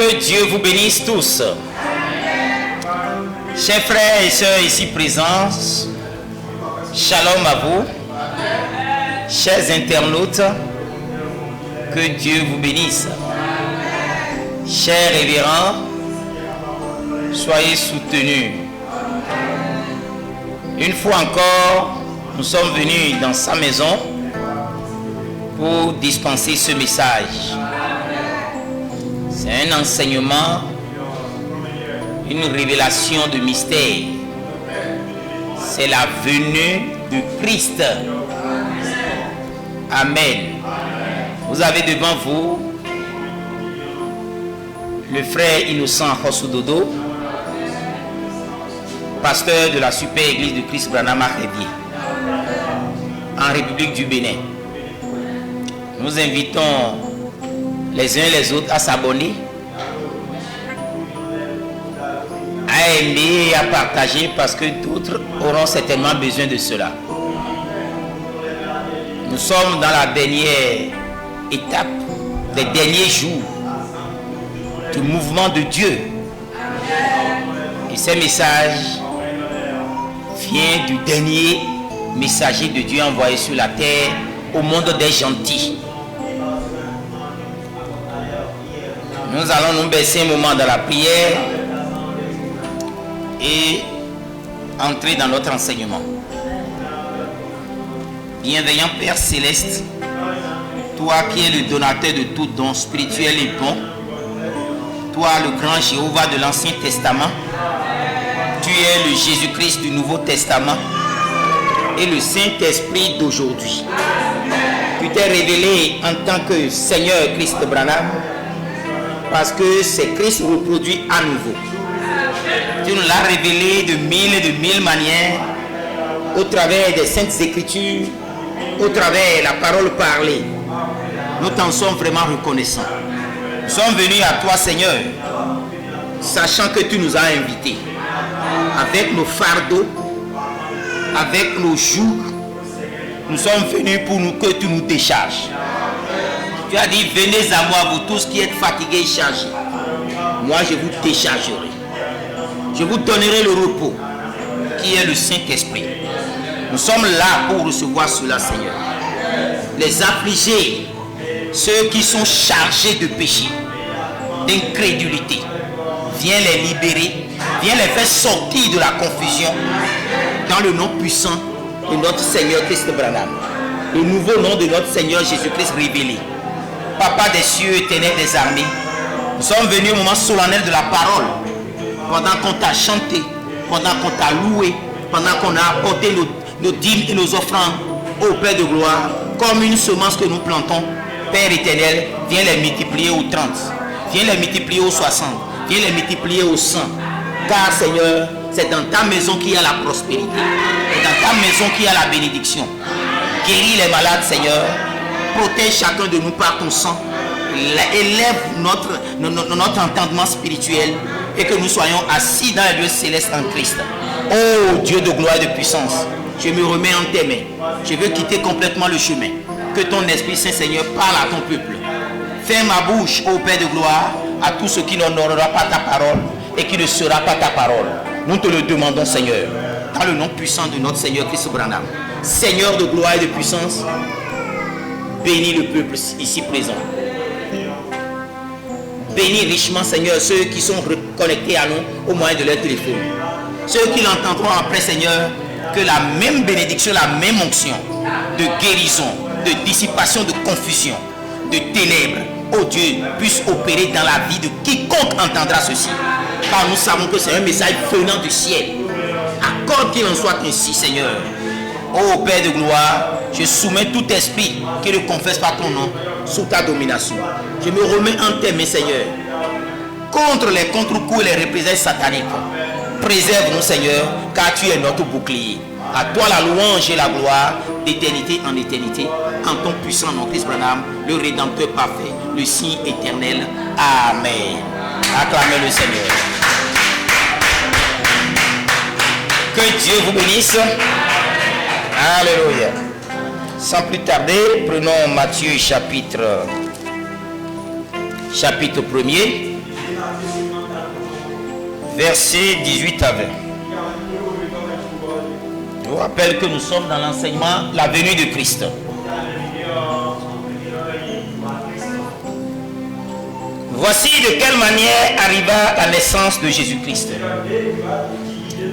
Que Dieu vous bénisse tous. Chers frères et sœurs ici présents, shalom à vous. Chers internautes, que Dieu vous bénisse. Chers révérends, soyez soutenus. Une fois encore, nous sommes venus dans sa maison pour dispenser ce message. C'est un enseignement, une révélation de mystère. C'est la venue de Christ. Amen. Vous avez devant vous le frère Innocent Khosoudodo, pasteur de la Super Église de Christ Branham à Révier, en République du Bénin. Nous invitons les uns et les autres à s'abonner, à aimer et à partager, parce que d'autres auront certainement besoin de cela. Nous sommes dans la dernière étape, des derniers jours du mouvement de Dieu. Et ces messages viennent du dernier messager de Dieu envoyé sur la terre au monde des gentils. Nous allons nous baisser un moment dans la prière et entrer dans notre enseignement. Bienveillant Père Céleste, toi qui es le donateur de tout don spirituel et bon, toi le grand Jéhovah de l'Ancien Testament, tu es le Jésus-Christ du Nouveau Testament et le Saint-Esprit d'aujourd'hui. Tu t'es révélé en tant que Seigneur Christ Branham, parce que c'est Christ reproduit à nouveau. Tu nous l'as révélé de mille manières, au travers des Saintes Écritures, au travers de la parole parlée. Nous t'en sommes vraiment reconnaissants. Nous sommes venus à toi, Seigneur, sachant que tu nous as invités, avec nos fardeaux, avec nos jours. Nous sommes venus pour que tu nous décharges. Tu as dit, venez à moi, vous tous qui êtes fatigués et chargés. Moi, je vous déchargerai. Je vous donnerai le repos, qui est le Saint-Esprit. Nous sommes là pour recevoir cela, Seigneur. Les affligés, ceux qui sont chargés de péché, d'incrédulité, viens les libérer, viens les faire sortir de la confusion, dans le nom puissant de notre Seigneur Christ Branham, le nouveau nom de notre Seigneur Jésus-Christ révélé. Papa des cieux, éternel des armées, nous sommes venus au moment solennel de la parole, pendant qu'on t'a chanté, pendant qu'on t'a loué, pendant qu'on a apporté nos dîmes et nos offrandes au Père de gloire, comme une semence que nous plantons. Père éternel, viens les multiplier au 30, viens les multiplier au 60, viens les multiplier au 100. Car Seigneur, c'est dans ta maison qu'il y a la prospérité, c'est dans ta maison qu'il y a la bénédiction. Guéris les malades, Seigneur. Protège chacun de nous par ton sang. Élève notre entendement spirituel et que nous soyons assis dans les lieux célestes en Christ. Oh Dieu de gloire et de puissance, je me remets en tes mains. Je veux quitter complètement le chemin. Que ton Esprit Saint, Seigneur, parle à ton peuple. Ferme ma bouche, ô Père de gloire, à tout ce qui n'honorera pas ta parole et qui ne sera pas ta parole. Nous te le demandons, Seigneur, dans le nom puissant de notre Seigneur Christ Branham. Seigneur de gloire et de puissance, bénis le peuple ici présent. Bénis richement, Seigneur, ceux qui sont connectés à nous au moyen de leur téléphone. Ceux qui l'entendront après, Seigneur, que la même bénédiction, la même onction de guérison, de dissipation, de confusion, de ténèbres, oh Dieu, puisse opérer dans la vie de quiconque entendra ceci. Car nous savons que c'est un message venant du ciel. Accorde qu'il en soit ainsi, Seigneur. Oh Père de gloire, je soumets tout esprit qui ne confesse pas ton nom sous ta domination. Je me remets en tes mains, Seigneur, contre les contre-coups et les représailles sataniques. Préserve-nous, Seigneur, car tu es notre bouclier. À toi la louange et la gloire d'éternité en éternité, en ton puissant nom, Christ Branham, le Rédempteur parfait, le signe éternel. Amen. Acclamez le Seigneur. Que Dieu vous bénisse. Alléluia. Sans plus tarder, prenons Matthieu chapitre 1er. versets 18 à 20. Je vous rappelle que nous sommes dans l'enseignement la venue de Christ. Voici de quelle manière arriva la naissance de Jésus-Christ.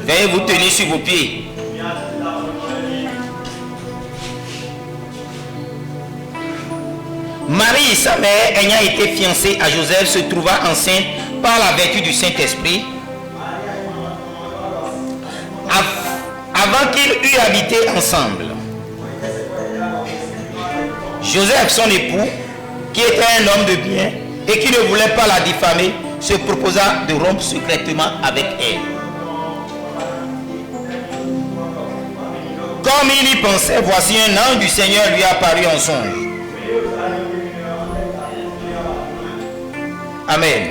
Veuillez vous tenir sur vos pieds. Marie, sa mère, ayant été fiancée à Joseph, se trouva enceinte par la vertu du Saint-Esprit. Avant qu'ils eussent habité ensemble, Joseph, son époux, qui était un homme de bien et qui ne voulait pas la diffamer, se proposa de rompre secrètement avec elle. Comme il y pensait, voici un ange du Seigneur lui apparut en songe. Amen.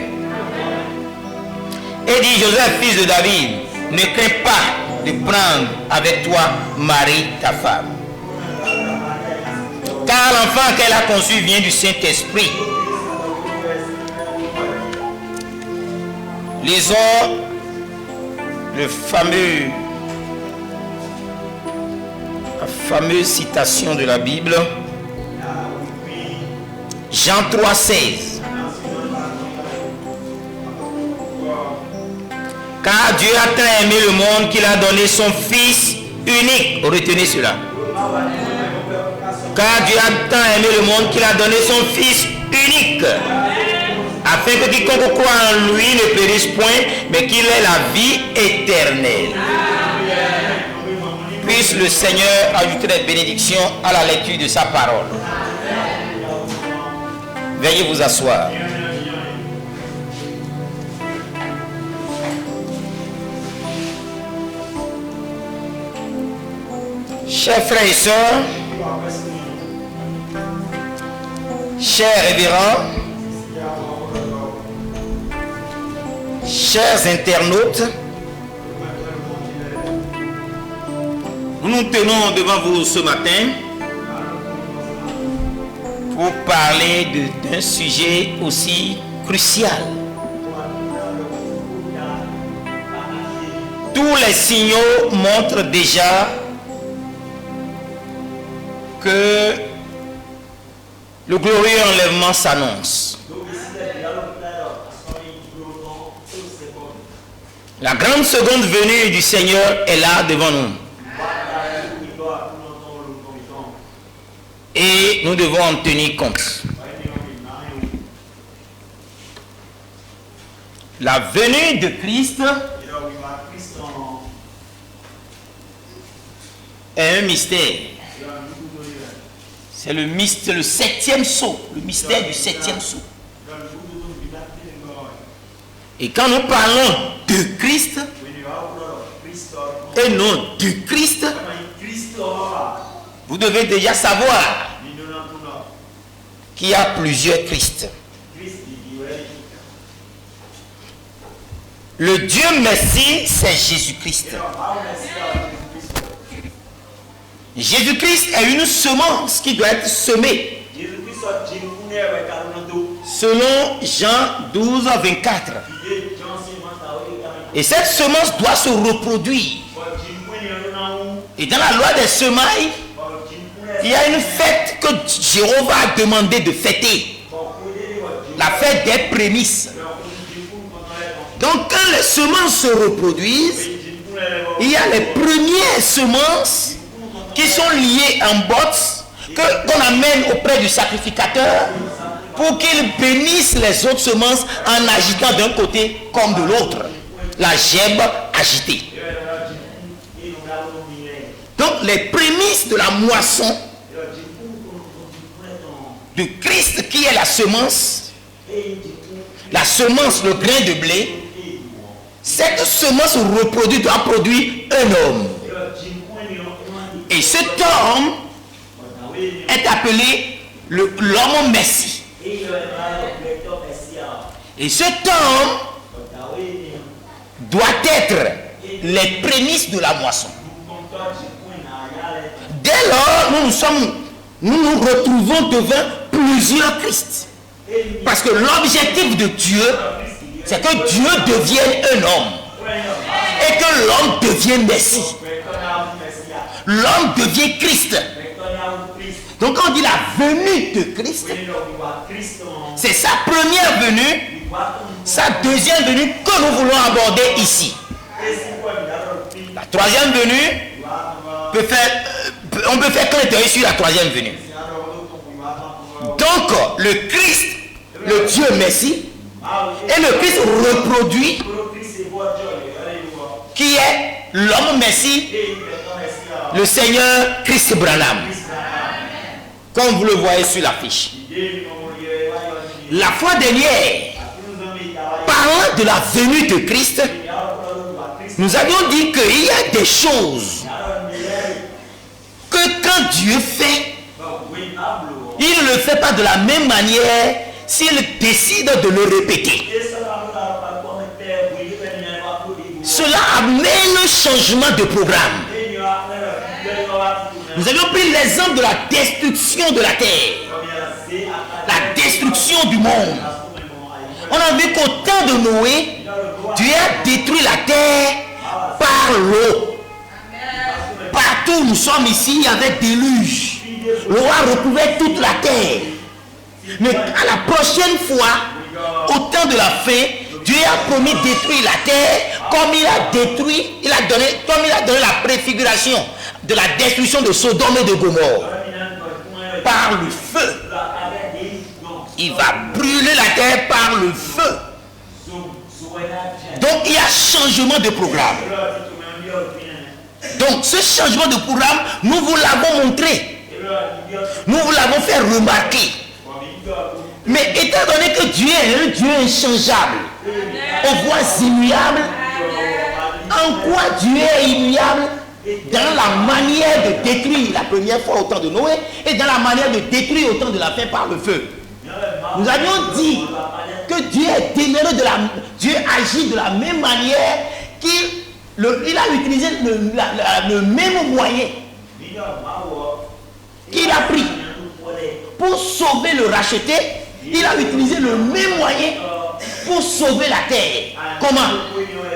Et dit: Joseph, fils de David, ne crains pas de prendre avec toi Marie, ta femme. Car l'enfant qu'elle a conçu vient du Saint-Esprit. Lisons la fameuse citation de la Bible. Jean 3, 16. Car Dieu a tant aimé le monde qu'il a donné son Fils unique. Retenez cela. Car Dieu a tant aimé le monde qu'il a donné son Fils unique, afin que quiconque croit en lui ne périsse point, mais qu'il ait la vie éternelle. Puisse le Seigneur ajouter des bénédictions à la lecture de sa parole. Veuillez vous asseoir. Chers frères et sœurs, chers révérends, chers internautes, nous nous tenons devant vous ce matin pour parler d'un sujet aussi crucial. Tous les signaux montrent déjà que le glorieux enlèvement s'annonce. La grande seconde venue du Seigneur est là devant nous. Et nous devons en tenir compte. La venue de Christ est un mystère. C'est le septième sceau, le mystère du septième sceau. Et quand nous parlons de Christ et non du Christ, vous devez déjà savoir qu'il y a plusieurs Christ. Le Dieu Messie, c'est Jésus-Christ. Jésus-Christ est une semence qui doit être semée. Selon Jean 12, 24. Et cette semence doit se reproduire. Et dans la loi des semailles, il y a une fête que Jéhovah a demandé de fêter. La fête des prémices. Donc quand les semences se reproduisent, il y a les premières semences qui sont liées en bottes qu'on amène auprès du sacrificateur pour qu'il bénisse les autres semences en agitant d'un côté comme de l'autre. La gemme agitée. Donc les prémices de la moisson de Christ qui est la semence, le grain de blé, cette semence reproduit doit produire un homme. Et cet homme est appelé l'homme Messie. Et cet homme doit être les prémices de la moisson. Dès lors, nous nous retrouvons devant plusieurs Christ. Parce que l'objectif de Dieu, c'est que Dieu devienne un homme. et que l'homme devient Messie. L'homme devient Christ. Donc quand on dit la venue de Christ, c'est sa première venue, sa deuxième venue que nous voulons aborder ici. La troisième venue, on peut faire clin d'œil sur la troisième venue. Donc le Christ, le Dieu Messie, et le Christ reproduit, qui est l'homme Messie, le Seigneur Christ Branham. Comme vous le voyez sur l'affiche. La fois dernière, parlant de la venue de Christ, nous avions dit qu'il y a des choses que quand Dieu fait, il ne le fait pas de la même manière s'il décide de le répéter. Cela amène un changement de programme. Nous avions pris l'exemple de la destruction de la terre, la destruction du monde. On a vu qu'au temps de Noé, Dieu a détruit la terre par l'eau. Partout où nous sommes ici, il y avait déluge. L'eau a recouvert toute la terre. Mais à la prochaine fois, au temps de la fin, Dieu a promis de détruire la terre comme il a détruit, comme il a donné la préfiguration de la destruction de Sodome et de Gomorrhe. Par le feu. Il va brûler la terre par le feu. Donc il y a changement de programme. Donc ce changement de programme, nous vous l'avons montré. Nous vous l'avons fait remarquer. Mais étant donné que Dieu est un Dieu inchangeable, aux voies immuables, en quoi Dieu est immuable? Dans la manière de détruire la première fois au temps de Noé et dans la manière de détruire au temps de la fin par le feu. Nous avions dit que Dieu est téméraire Dieu agit de la même manière qu'il a utilisé le même moyen qu'il a pris pour sauver le racheté. Il a utilisé le même moyen pour sauver la terre. Comment?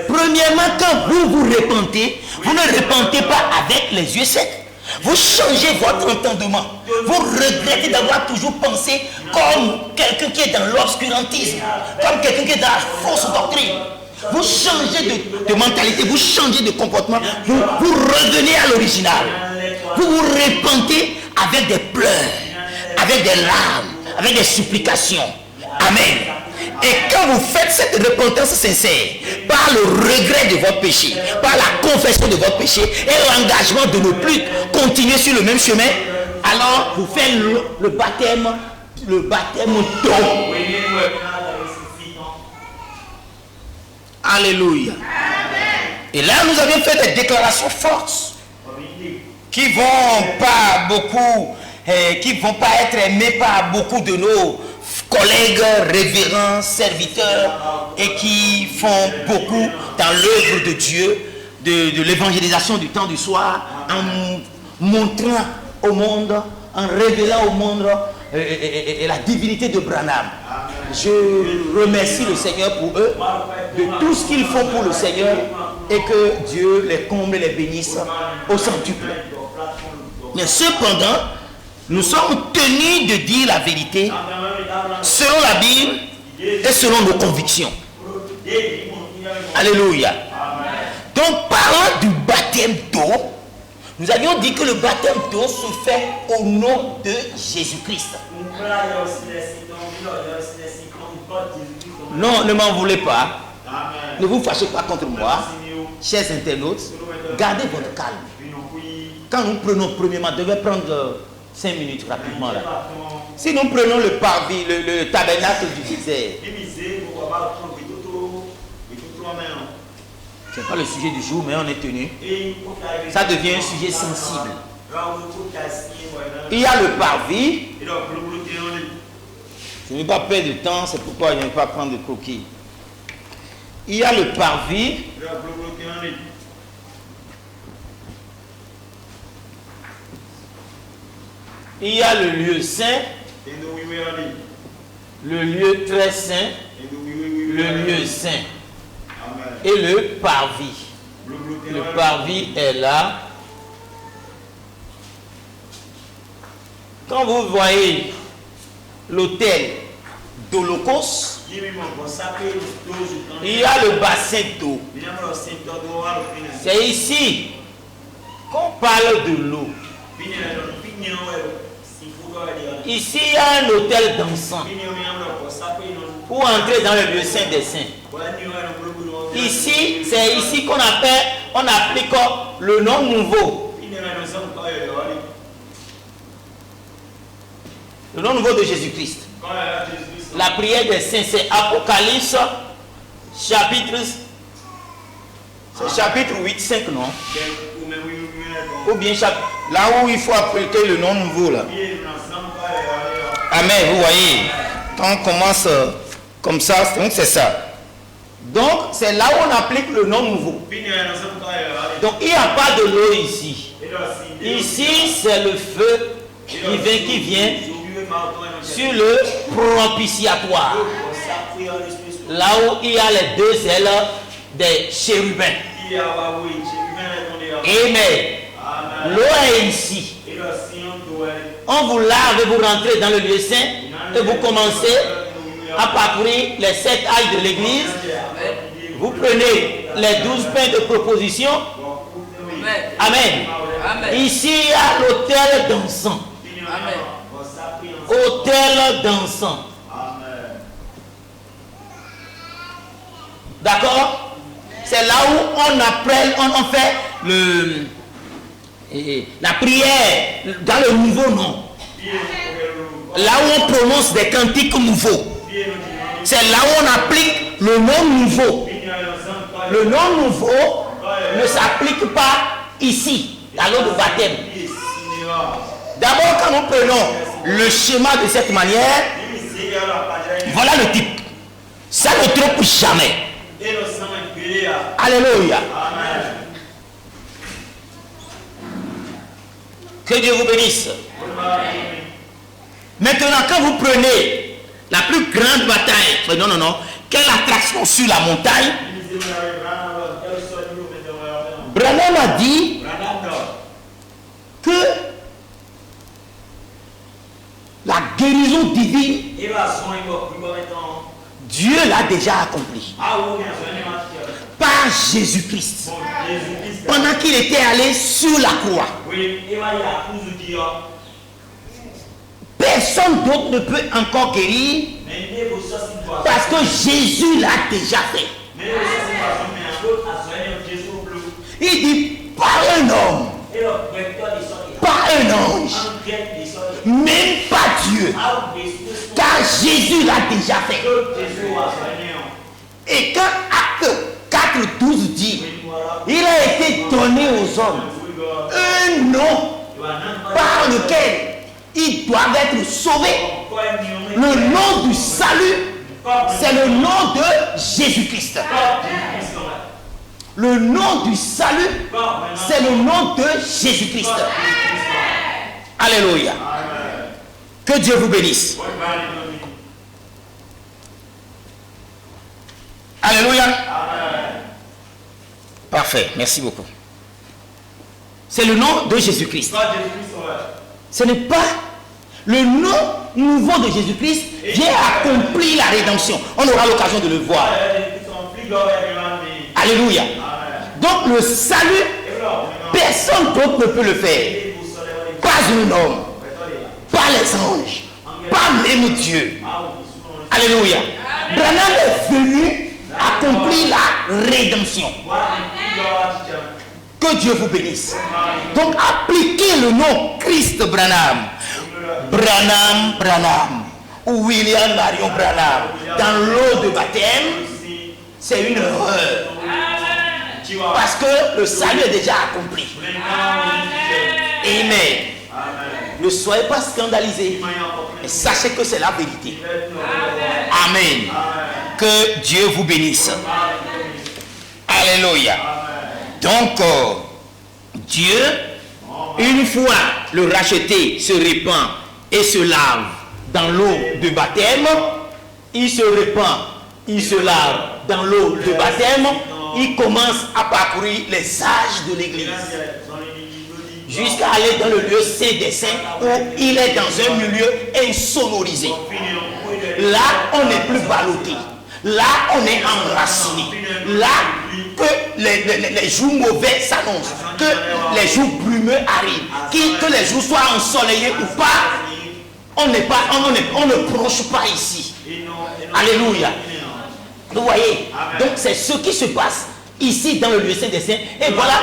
Premièrement, quand vous vous repentez, vous ne repentez pas avec les yeux secs. Vous changez votre entendement. Vous regrettez d'avoir toujours pensé comme quelqu'un qui est dans l'obscurantisme, comme quelqu'un qui est dans la fausse doctrine. Vous changez de mentalité, vous changez de comportement, vous revenez à l'original. Vous vous repentez avec des pleurs, avec des larmes, avec des supplications. Amen. Et quand vous faites cette repentance sincère, par le regret de votre péché, par la confession de votre péché et l'engagement de ne plus continuer sur le même chemin, alors vous faites le baptême d'eau. Alléluia. Et là, nous avions fait des déclarations fortes qui vont pas être aimées par beaucoup de nos collègues, révérends, serviteurs, et qui font beaucoup dans l'œuvre de Dieu, de l'évangélisation du temps du soir, en montrant au monde, en révélant au monde la divinité de Branham. Je remercie le Seigneur pour eux, de tout ce qu'ils font pour le Seigneur, et que Dieu les comble et les bénisse au centuple. Mais cependant, nous sommes tenus de dire la vérité selon la Bible et selon nos convictions. Alléluia. Donc, parlant du baptême d'eau, nous avions dit que le baptême d'eau se fait au nom de Jésus-Christ. Non, ne m'en voulez pas. Ne vous fâchez pas contre moi. Chers internautes, gardez votre calme. Quand nous prenons, premièrement, devait prendre 5 minutes rapidement là. Si nous prenons le parvis, le tabernacle du désert, ce n'est pas le sujet du jour, mais on est tenu. Ça devient un sujet sensible. Il y a le parvis. Je n'ai pas perdre de temps, c'est pourquoi je ne vais pas prendre de croquis. Il y a le parvis. Il y a le lieu saint, le lieu très saint, le lieu saint et le parvis. Le parvis est là. Quand vous voyez l'autel d'Holocauste, il y a le bassin d'eau. C'est ici qu'on parle de l'eau. Ici, il y a un autel d'encens pour entrer dans le lieu saint des saints. Ici, c'est ici qu'on applique le nom nouveau. Le nom nouveau de Jésus-Christ. La prière des saints, c'est Apocalypse, chapitre 8, 5, non? Ou bien là où il faut appliquer le nom nouveau, là. Amen, vous voyez. Quand on commence comme ça, donc c'est ça. Donc, c'est là où on applique le nom nouveau. Donc, il n'y a pas de l'eau ici. Ici, c'est le feu qui vient sur le propitiatoire. Là où il y a les deux ailes des chérubins. Amen. L'eau est ici. On vous lave et vous rentrez dans le lieu saint et vous commencez à parcourir les 7 ailes de l'église. Vous prenez les 12 pains de proposition. Amen. Ici, il y a l'autel d'encens. Autel d'encens. D'accord? C'est là où on fait la prière dans le nouveau nom. Là où on prononce des cantiques nouveaux. C'est là où on applique le nom nouveau. Le nom nouveau ne s'applique pas ici, à l'eau de baptême. D'abord, quand nous prenons le schéma de cette manière, voilà le type. Ça ne trompe jamais. Alléluia. Que Dieu vous bénisse. Maintenant, quand vous prenez la plus grande bataille, non, quelle attraction sur la montagne, Branham a dit que la guérison divine, Dieu l'a déjà accompli par Jésus-Christ pendant qu'il était allé sur la croix. Personne d'autre ne peut encore guérir parce que Jésus l'a déjà fait. Il dit par un homme, par un ange, même pas Dieu, car Jésus l'a déjà fait. Et quand Acte 4:12 dit, il a été donné aux hommes un nom par lequel ils doivent être sauvés. Le nom du salut, c'est le nom de Jésus-Christ. Le nom du salut, c'est le nom de Jésus-Christ. Alléluia. Que Dieu vous bénisse. Alléluia. Parfait, merci beaucoup. C'est le nom de Jésus-Christ. Ce n'est pas le nom nouveau de Jésus-Christ vient accomplir la rédemption. On aura l'occasion de le voir. Alléluia. Donc le salut, personne d'autre ne peut le faire. Pas un homme, pas les anges, pas même Dieu. Alléluia. Branham est venu accomplir la rédemption. Que Dieu vous bénisse. Donc appliquez le nom Christ Branham. Branham ou William Marion Branham dans l'eau de baptême, c'est une erreur. Parce que le salut est déjà accompli. Amen. Ne soyez pas scandalisés. Et sachez que c'est la vérité. Amen. Que Dieu vous bénisse. Alléluia. Donc, Dieu, une fois le racheté, se répand et se lave dans l'eau de baptême. Il se répand, il se lave dans l'eau de baptême. il commence à parcourir les âges de l'église jusqu'à aller dans le lieu saint des saints où il est dans un milieu insonorisé. Là, on n'est plus ballotté. Là, on est enraciné. Là, que les jours mauvais s'annoncent, que les jours brumeux arrivent, que les jours soient ensoleillés ou pas, on ne prêche pas ici. Alléluia. Vous voyez, donc c'est ce qui se passe ici dans le lieu saint des saints. Et voilà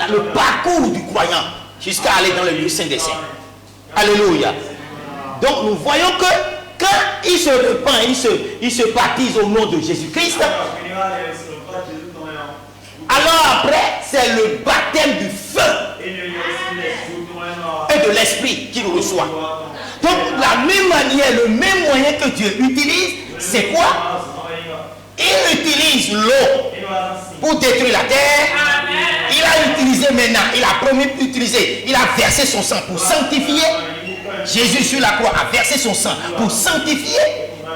le parcours du croyant jusqu'à aller dans le lieu saint des saints. Alléluia. Donc nous voyons que quand il se repent, il se baptise au nom de Jésus-Christ. Alors après, c'est le baptême du feu et de l'esprit qu'il reçoit. Donc la même manière, le même moyen que Dieu utilise, c'est quoi? Il utilise l'eau pour détruire la terre. Il a utilisé maintenant, il a promis d'utiliser, il a versé son sang pour sanctifier. Jésus sur la croix a versé son sang pour sanctifier.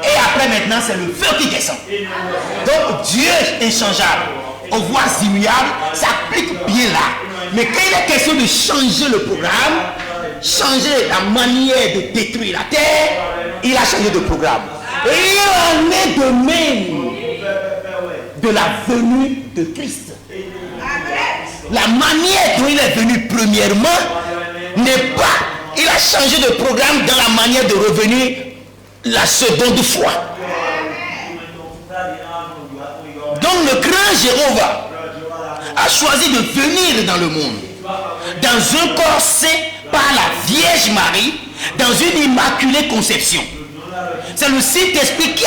Et après maintenant, c'est le feu qui descend. Donc Dieu est inchangeable, aux voies immuables, s'applique bien là. Mais quand il est question de changer le programme, changer la manière de détruire la terre, il a changé de programme. Et il en est de même de la venue de Christ. La manière dont il est venu premièrement n'est pas, il a changé de programme dans la manière de revenir la seconde fois. Donc le grand Jéhovah a choisi de venir dans le monde dans un corps saint par la Vierge Marie, dans une immaculée conception. C'est le Saint-Esprit qui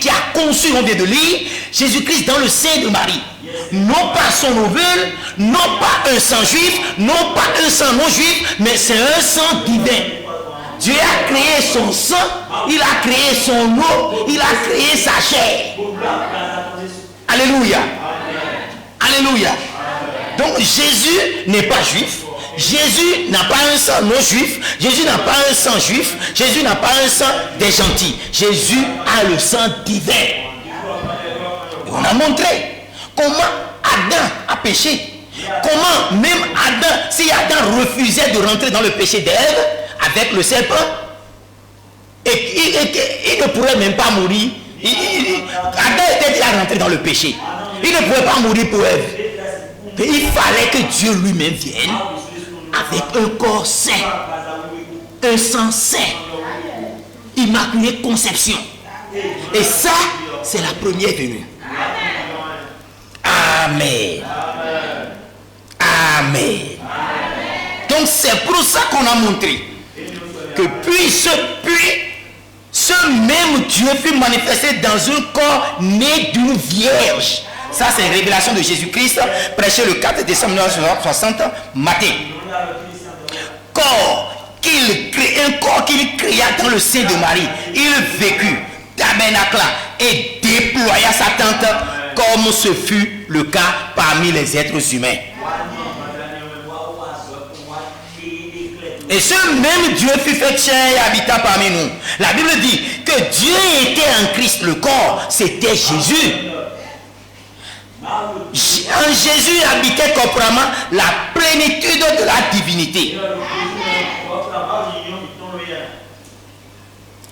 a conçu, on vient de lire, Jésus-Christ dans le sein de Marie. Non pas son ovule, non pas un sang juif, non pas un sang non juif, mais c'est un sang divin. Dieu a créé son sang, il a créé son eau, il a créé sa chair. Alléluia. Alléluia. Donc Jésus n'est pas juif. Jésus n'a pas un sang non juif. Jésus n'a pas un sang juif. Jésus n'a pas un sang des gentils. Jésus a le sang divin. Et on a montré comment Adam a péché. Comment même Adam, si Adam refusait de rentrer dans le péché d'Ève avec le serpent, et il ne pourrait même pas mourir. Adam était déjà rentré dans le péché. Il ne pouvait pas mourir pour Ève. Mais il fallait que Dieu lui-même vienne avec un corps saint, un sang saint, immaculée conception. Et ça, c'est la première venue. Amen. Amen. Donc c'est pour ça qu'on a montré que puis ce même Dieu fut manifesté dans un corps né d'une vierge. Ça, c'est une révélation de Jésus-Christ, prêché le 4 décembre 1960, Matthieu. Un corps qu'il créa dans le sein de Marie. Il vécut, tabernacla et déploya sa tente comme ce fut le cas parmi les êtres humains. Et ce même Dieu fut fait chair et habita parmi nous. La Bible dit que Dieu était en Christ, le corps, c'était Jésus. En Jésus habitait corporellement la plénitude de la divinité.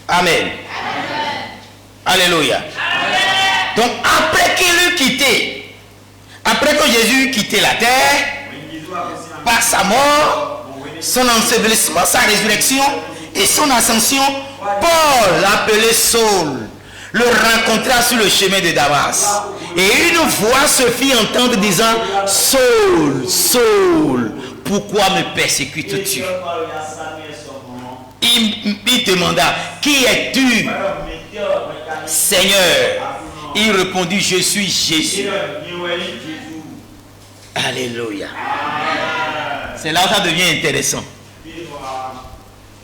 Amen. Alléluia. Donc après qu'il eut quitté, après que Jésus eut quitté la terre, par sa mort, son ensevelissement, sa résurrection et son ascension, Paul, appelé Saul, le rencontra sur le chemin de Damas. Et une voix se fit entendre disant: Saul, Saul, pourquoi me persécutes-tu? Il demanda: Qui es-tu, Seigneur? Il répondit: Je suis Jésus. Alléluia. C'est là où ça devient intéressant.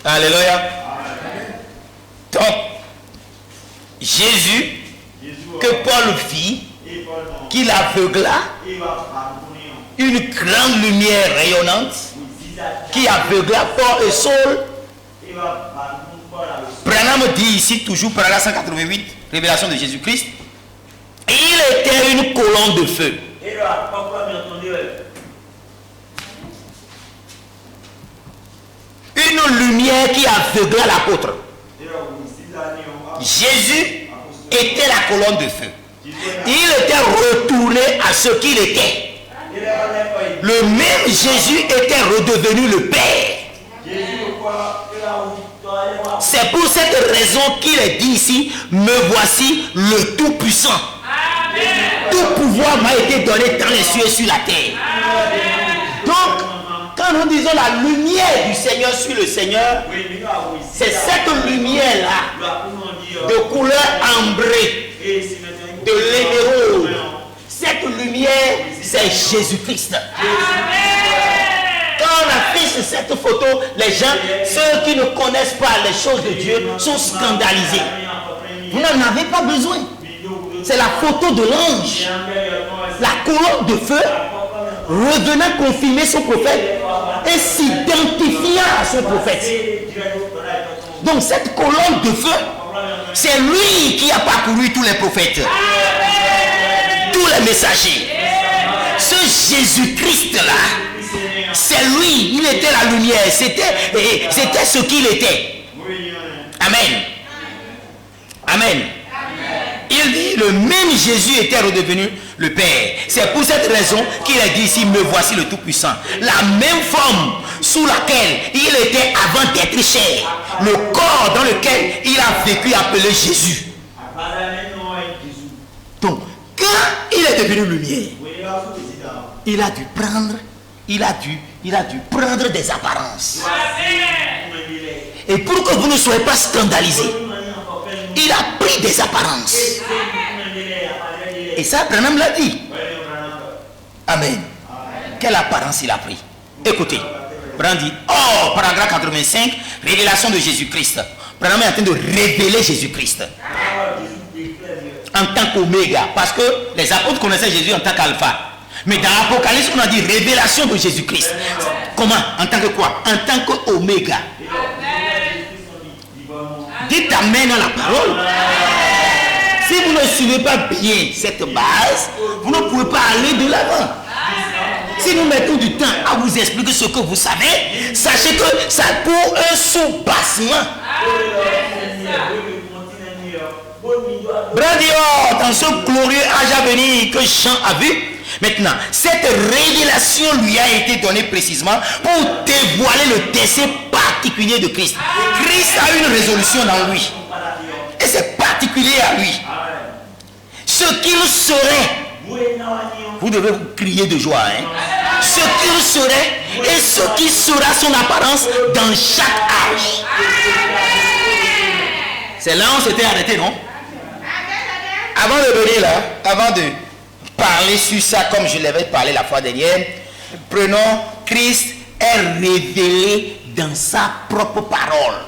Alléluia. Donc, Jésus, que Paul vit, qu'il aveugla, une grande lumière rayonnante, qui aveugla Paul et Saul. Branham dit ici, toujours par la 188, révélation de Jésus-Christ, Il était une colonne de feu. Une lumière qui aveugla l'apôtre. Jésus était la colonne de feu. Il était retourné à ce qu'il était. Le même Jésus était redevenu le Père. C'est pour cette raison qu'il est dit ici, me voici le Tout-Puissant. Tout pouvoir m'a été donné dans les cieux et sur la terre. Donc, quand nous disons la lumière du Seigneur sur le Seigneur, c'est cette lumière-là, de couleur ambrée, de l'émeraude. Cette lumière, c'est Jésus-Christ. Quand on affiche cette photo, les gens, ceux qui ne connaissent pas les choses de Dieu, sont scandalisés. Vous n'en avez pas besoin. C'est la photo de l'ange. La colonne de feu revenant confirmer son prophète et s'identifiant à son prophète. Donc cette colonne de feu, c'est lui qui a parcouru tous les prophètes, tous les messagers. Ce Jésus-Christ-là, c'est lui, il était la lumière, c'était ce qu'il était. Amen. Amen. Il dit, le même Jésus était redevenu le Père. C'est pour cette raison qu'il a dit ici, me voici le Tout-Puissant. La même forme sous laquelle il était avant d'être chair. Le corps dans lequel il a vécu appelé Jésus. Donc, quand il est devenu lumière, il a dû prendre des apparences. Et pour que vous ne soyez pas scandalisés, il a pris des apparences. Et ça, Branham l'a dit. Amen. Quelle apparence il a pris? Écoutez, Branham dit, oh, paragraphe 85, révélation de Jésus-Christ. Branham est en train de révéler Jésus-Christ en tant qu'Oméga, parce que les apôtres connaissaient Jésus en tant qu'Alpha. Mais dans l'Apocalypse, on a dit révélation de Jésus-Christ. Comment? En tant que quoi? En tant qu'Oméga. Dites Amen dans la parole. Si vous ne suivez pas bien cette base, vous ne pouvez pas aller de l'avant. Si nous mettons du temps à vous expliquer ce que vous savez, sachez que ça pour un soubassement. Brandio, dans ce glorieux âge à venir que Jean a vu, maintenant, cette révélation lui a été donnée précisément pour dévoiler le dessein particulier de Christ. Christ a une résolution dans lui. Et c'est particulier à lui. Ce qu'il serait, vous devez vous crier de joie. Hein? Ce qu'il serait et ce qui sera son apparence dans chaque âge. C'est là où on s'était arrêté, non? Avant de venir là, avant de parler sur ça comme je l'avais parlé la fois dernière, prenons Christ est révélé dans sa propre parole.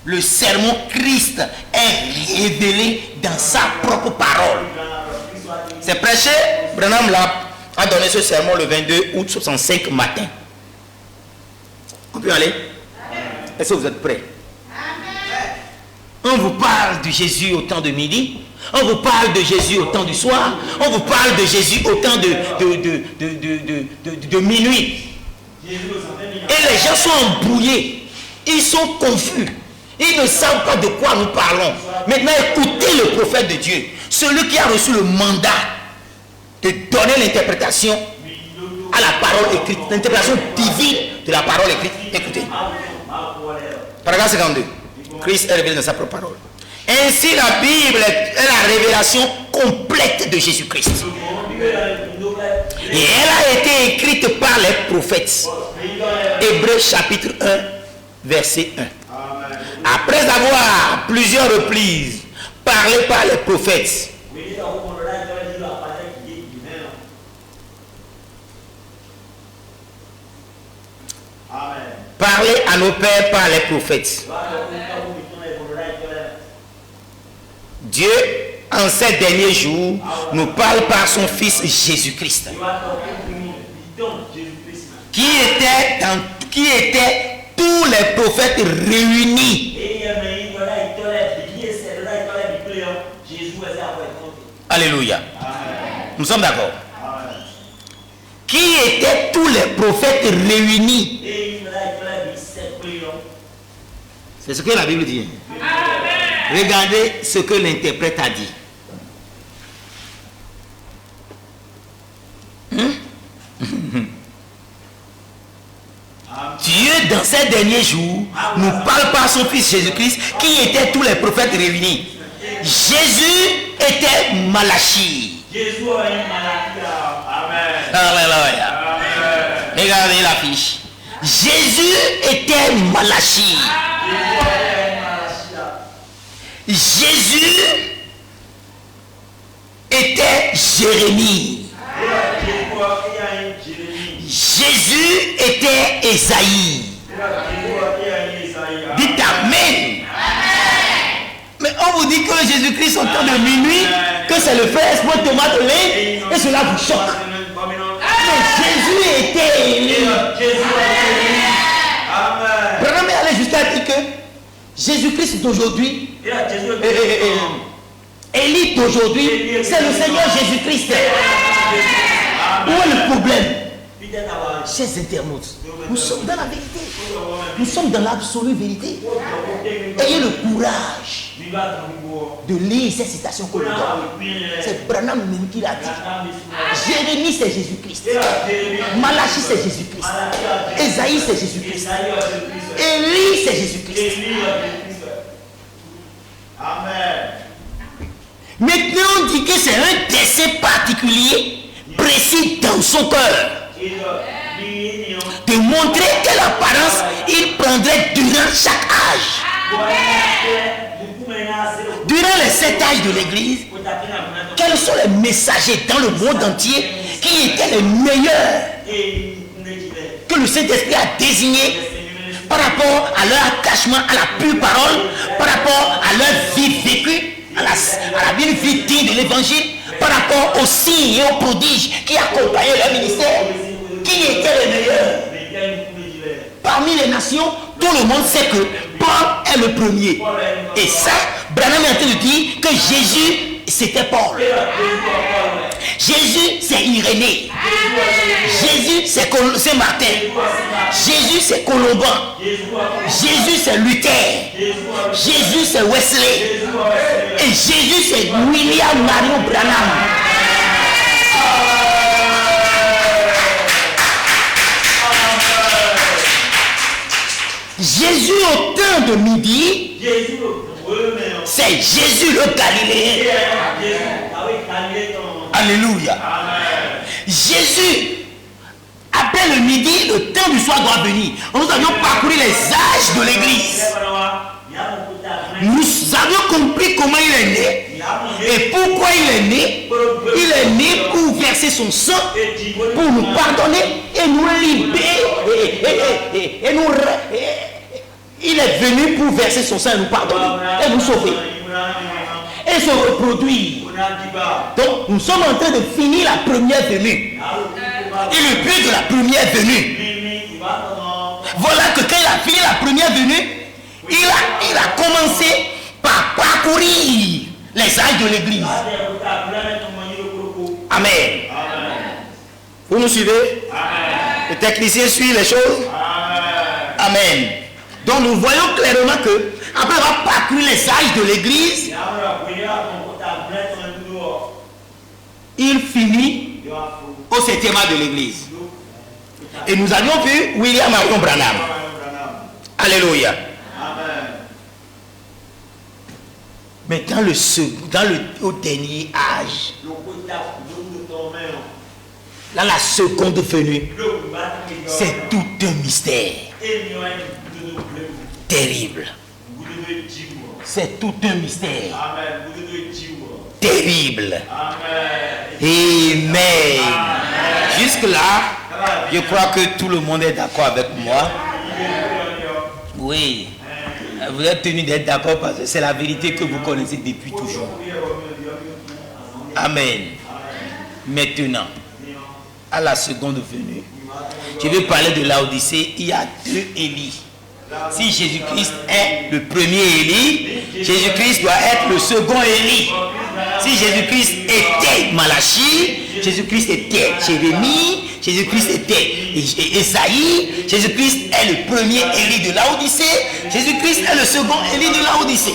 Le sermon Christ est révélé dans sa propre parole. C'est prêché. Branham a donné ce sermon le 22 août 65 matin. On peut aller? Est-ce que vous êtes prêts? On vous parle de Jésus au temps de midi. On vous parle de Jésus au temps du soir. On vous parle de Jésus au temps de minuit. Et les gens sont embrouillés. Ils sont confus. Ils ne savent pas de quoi nous parlons. Maintenant, écoutez le prophète de Dieu. Celui qui a reçu le mandat de donner l'interprétation à la parole écrite. L'interprétation divine de la parole écrite. Écoutez. Paragraphe 52. Christ est révélé dans sa propre parole. Ainsi, la Bible est la révélation complète de Jésus-Christ. Et elle a été écrite par les prophètes. Hébreux chapitre 1, verset 1. Après avoir plusieurs reprises parlé par les prophètes, parlé à nos pères par les prophètes, Dieu, en ces derniers jours, nous parle par son Fils Jésus-Christ, qui était tous les prophètes réunis. Alléluia. Nous sommes d'accord. Qui étaient tous les prophètes réunis? C'est ce que la Bible dit. Regardez ce que l'interprète a dit. Dieu, dans ces derniers jours, nous parle par son Fils Jésus-Christ, qui étaient tous les prophètes réunis. Jésus était Malachi. Alléluia. Regardez l'affiche. Jésus était Malachi. Jésus était Jérémie. Jésus était Ésaïe. Dites Amen. Mais on vous dit que Jésus-Christ au temps de minuit, que c'est le frère Espoir Thomas de lait, et cela vous choque. Mais Jésus était élu. Branham est allé jusqu'à dire que Jésus-Christ d'aujourd'hui, Élie d'aujourd'hui, c'est le Seigneur Jésus-Christ. Où est le problème? Chers internautes, nous sommes dans la vérité. Nous sommes dans l'absolue vérité. Ayez le courage de lire ces citations qu'on nous donne. C'est Branham même qui l'a dit. Jérémie, c'est Jésus-Christ. Malachi, c'est Jésus-Christ. Ésaïe, c'est Jésus-Christ. Élie, c'est Jésus-Christ. Amen. Maintenant, on dit que c'est un dessein particulier, précis dans son cœur, de montrer quelle apparence il prendrait durant chaque âge. Durant les 7 âges de l'église, quels sont les messagers dans le monde entier qui étaient les meilleurs que le Saint-Esprit a désignés par rapport à leur attachement à la pure parole, par rapport à leur vie vécue, à la vie digne de l'évangile, par rapport aux signes et aux prodiges qui accompagnaient leur ministère? Qui étaient les meilleurs? Parmi les nations, tout le monde sait que Paul est le premier. Et ça, Branham est en train de dire que Jésus, c'était Paul. Jésus, c'est Irénée. Jésus, c'est Martin. Jésus, c'est Colomban. Jésus, c'est Luther. Jésus, c'est Wesley. Et Jésus, c'est William Marion Branham. Jésus au temps de midi, c'est Jésus le Galiléen. Alléluia. Jésus, après le midi, le temps du soir doit venir. Nous avions parcouru les âges de l'église. Nous avions compris comment il est né et pourquoi il est né. Il est né pour verser son sang, pour nous pardonner et nous libérer. Il est venu pour verser son sang et nous pardonner et nous sauver et se reproduire. Donc nous sommes en train de finir la première venue. Et le but de la première venue, voilà que quand il a fini la première venue, il a commencé par parcourir les âges de l'église. Amen. Vous nous suivez? Le technicien suit les choses? Amen. Donc nous voyons clairement que après avoir parcouru les âges de l'église, il finit au 7e âge de l'église. Et nous avions vu William Marion Branham. Alléluia. Mais au dernier âge, là, la seconde venue, c'est tout un mystère. Terrible. C'est tout un mystère. Terrible. Amen. Jusque-là, je crois que tout le monde est d'accord avec moi. Oui. Vous êtes tenu d'être d'accord parce que c'est la vérité que vous connaissez depuis toujours. Amen. Maintenant, à la seconde venue, je vais parler de Laodicée. Il y a 2 Élie. Si Jésus-Christ est le premier Élie, Jésus-Christ doit être le second Élie. Si Jésus-Christ était Malachie, Jésus-Christ était Jérémie, Jésus-Christ était Esaïe, Jésus-Christ est le premier Élie de Laodicée, Jésus-Christ est le second Élie de Laodicée.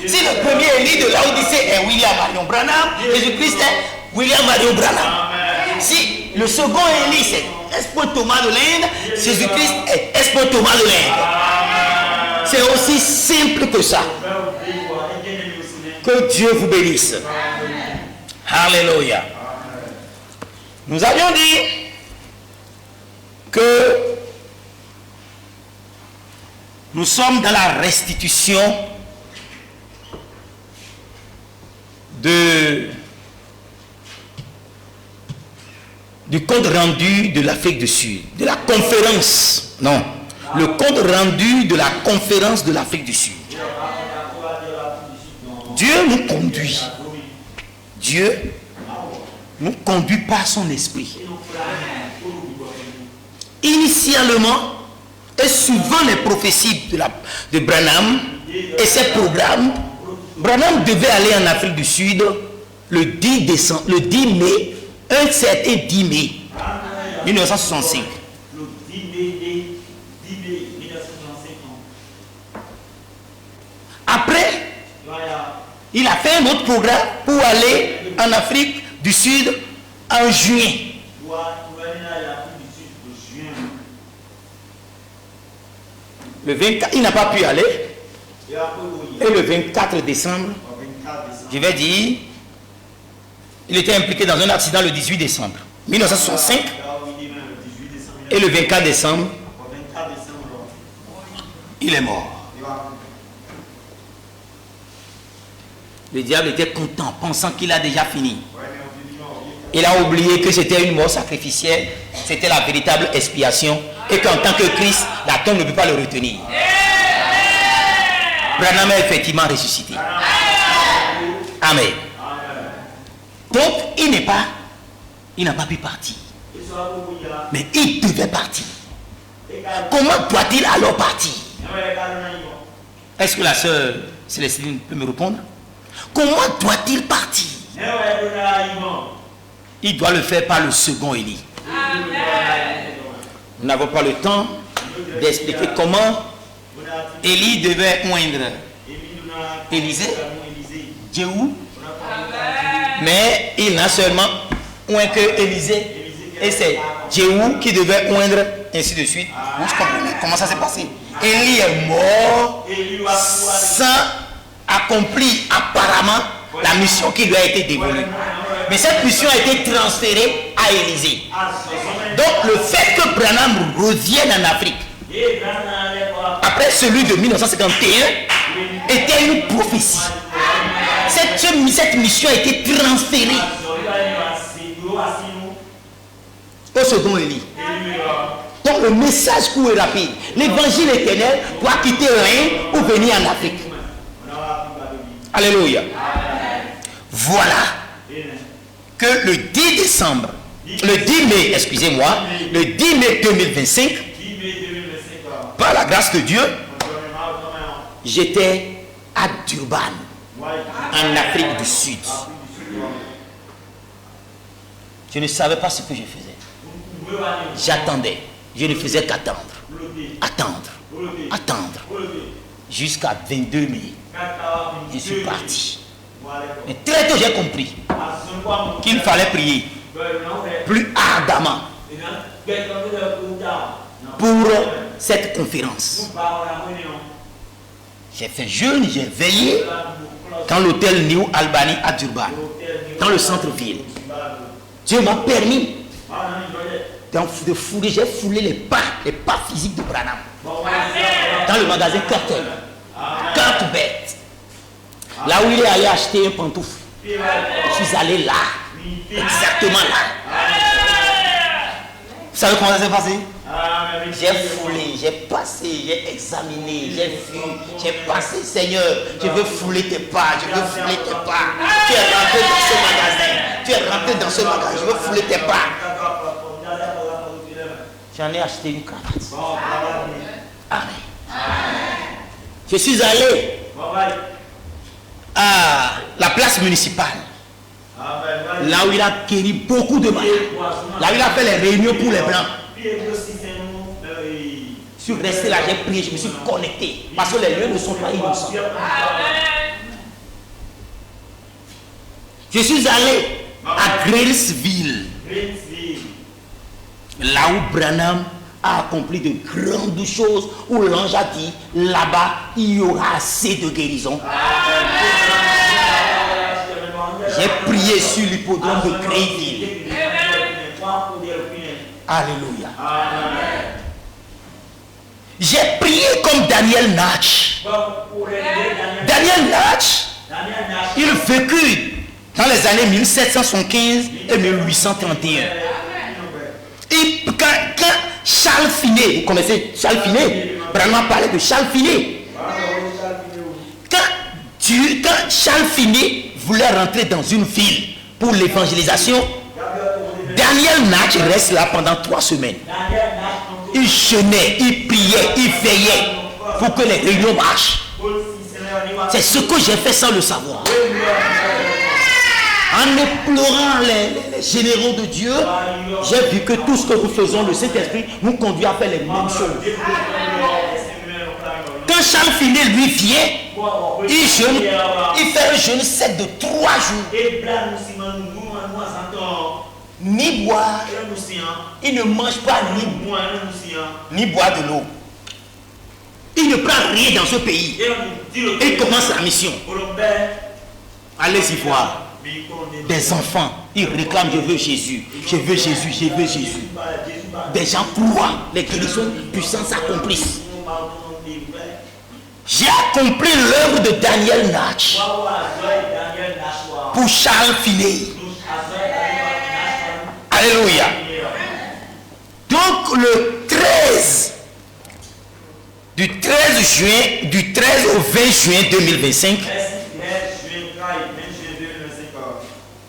Si le premier Élie de Laodicée est William Marion Branham, Jésus-Christ est William Marion Branham. Si le second Élie c'est Espoir Thomas de l'Inde, Jésus-Christ est Espoir Thomas de l'Inde. C'est aussi simple que ça. Que Dieu vous bénisse. Alléluia. Nous avions dit que nous sommes dans la restitution du compte rendu de l'Afrique du Sud, de la conférence, non, le compte rendu de la conférence de l'Afrique du Sud. Dieu nous conduit. Dieu nous conduit par son esprit. Initialement, et suivant les prophéties de Branham et ses programmes, Branham devait aller en Afrique du Sud le 10 mai, un certain 10 mai 1965. Le 10 mai 1965. Après, il a fait un autre programme pour aller en Afrique du Sud en juin. Le 24, il n'a pas pu aller. Et le 24 décembre, je vais dire, il était impliqué dans un accident le 18 décembre 1965. Et le 24 décembre, il est mort. Le diable était content, pensant qu'il a déjà fini. Il a oublié que c'était une mort sacrificielle, c'était la véritable expiation, et qu'en tant que Christ, la tombe ne peut pas le retenir. Branham est effectivement ressuscité. Amen. Donc, il n'a pas pu partir. Mais il devait partir. Comment doit-il alors partir? Est-ce que la sœur Célestine peut me répondre? Comment doit-il partir? Il doit le faire par le second Élie. Nous n'avons pas le temps d'expliquer comment Élie devait oindre Élisée, Jéhu, mais il n'a seulement oint que Élisée, et c'est Jéhu qui devait oindre, ainsi de suite. Vous comprenez comment ça s'est passé? Élie est mort sans accomplir apparemment la mission qui lui a été dévolue. Mais cette mission a été transférée à Élisée. Donc le fait que Branham revienne en Afrique après celui de 1951 était une prophétie. Cette mission a été transférée au second Élie. Donc le message court et rapide. L'évangile éternel doit quitter l'Inde pour venir en Afrique. Alléluia. Voilà que le 10 décembre, le 10 mai, excusez-moi, le 10 mai 2025, par la grâce de Dieu, j'étais à Durban, en Afrique du Sud. Je ne savais pas ce que je faisais. J'attendais. Je ne faisais qu'attendre. Attendre. Jusqu'à 22 mai. Je suis parti. Mais très tôt, j'ai compris qu'il fallait prier plus ardemment pour cette conférence. J'ai fait jeûne, j'ai veillé dans l'hôtel New Albany à Durban, dans le centre-ville. Dieu m'a permis de fouler, j'ai foulé les pas physiques de Branham dans le magasin Curtin, Bête, là où il est allé acheter un pantoufle. Je suis allé là, exactement là. Vous savez comment ça s'est passé? J'ai foulé, j'ai passé, j'ai examiné, j'ai vu, j'ai passé. Seigneur, je veux fouler tes pas, je veux fouler tes pas. Tu es rentré dans ce magasin, je veux fouler tes pas. J'en ai acheté une cravate. Amen. Je suis allé à la place municipale Là où il a guéri beaucoup de malades. Là où il a fait les réunions pour les blancs. Je suis resté là, j'ai prié, je me suis connecté. Parce que les lieux ne sont pas innocents. Je suis allé à Grailsville. Là où Branham a accompli de grandes choses, où l'ange a dit, là-bas, il y aura assez de guérison. J'ai prié sur l'hippodrome de Grailsville. Alléluia. J'ai prié comme Daniel Natch. Daniel Natch, il vécut dans les années 1775 et 1831. Et quand Charles Finet, vous connaissez Charles Finet, Branham parlait de Charles Finet. Quand Charles Finet voulait rentrer dans une ville pour l'évangélisation, Daniel Natch reste là pendant 3 semaines. Il jeûnait, il priait, il veillait pour que les réunions marchent. C'est ce que j'ai fait sans le savoir. En explorant les généraux de Dieu, j'ai vu que tout ce que nous faisons, le Saint-Esprit nous conduit à faire les mêmes choses. Quand Charles Finet lui vient, il jeûne, il fait un jeûne sec de 3 jours. Ni boire, il ne mange pas ni boire de l'eau. Il ne prend rien dans ce pays. Il commence la mission. Allez-y voir. Des enfants, ils réclament, je veux Jésus, je veux Jésus, je veux Jésus. Des gens croient, les guérisons puissantes s'accomplissent. J'ai accompli l'œuvre de Daniel Natch pour Charles Finet. Alléluia. Donc le 13, du 13 au 20 juin 2025,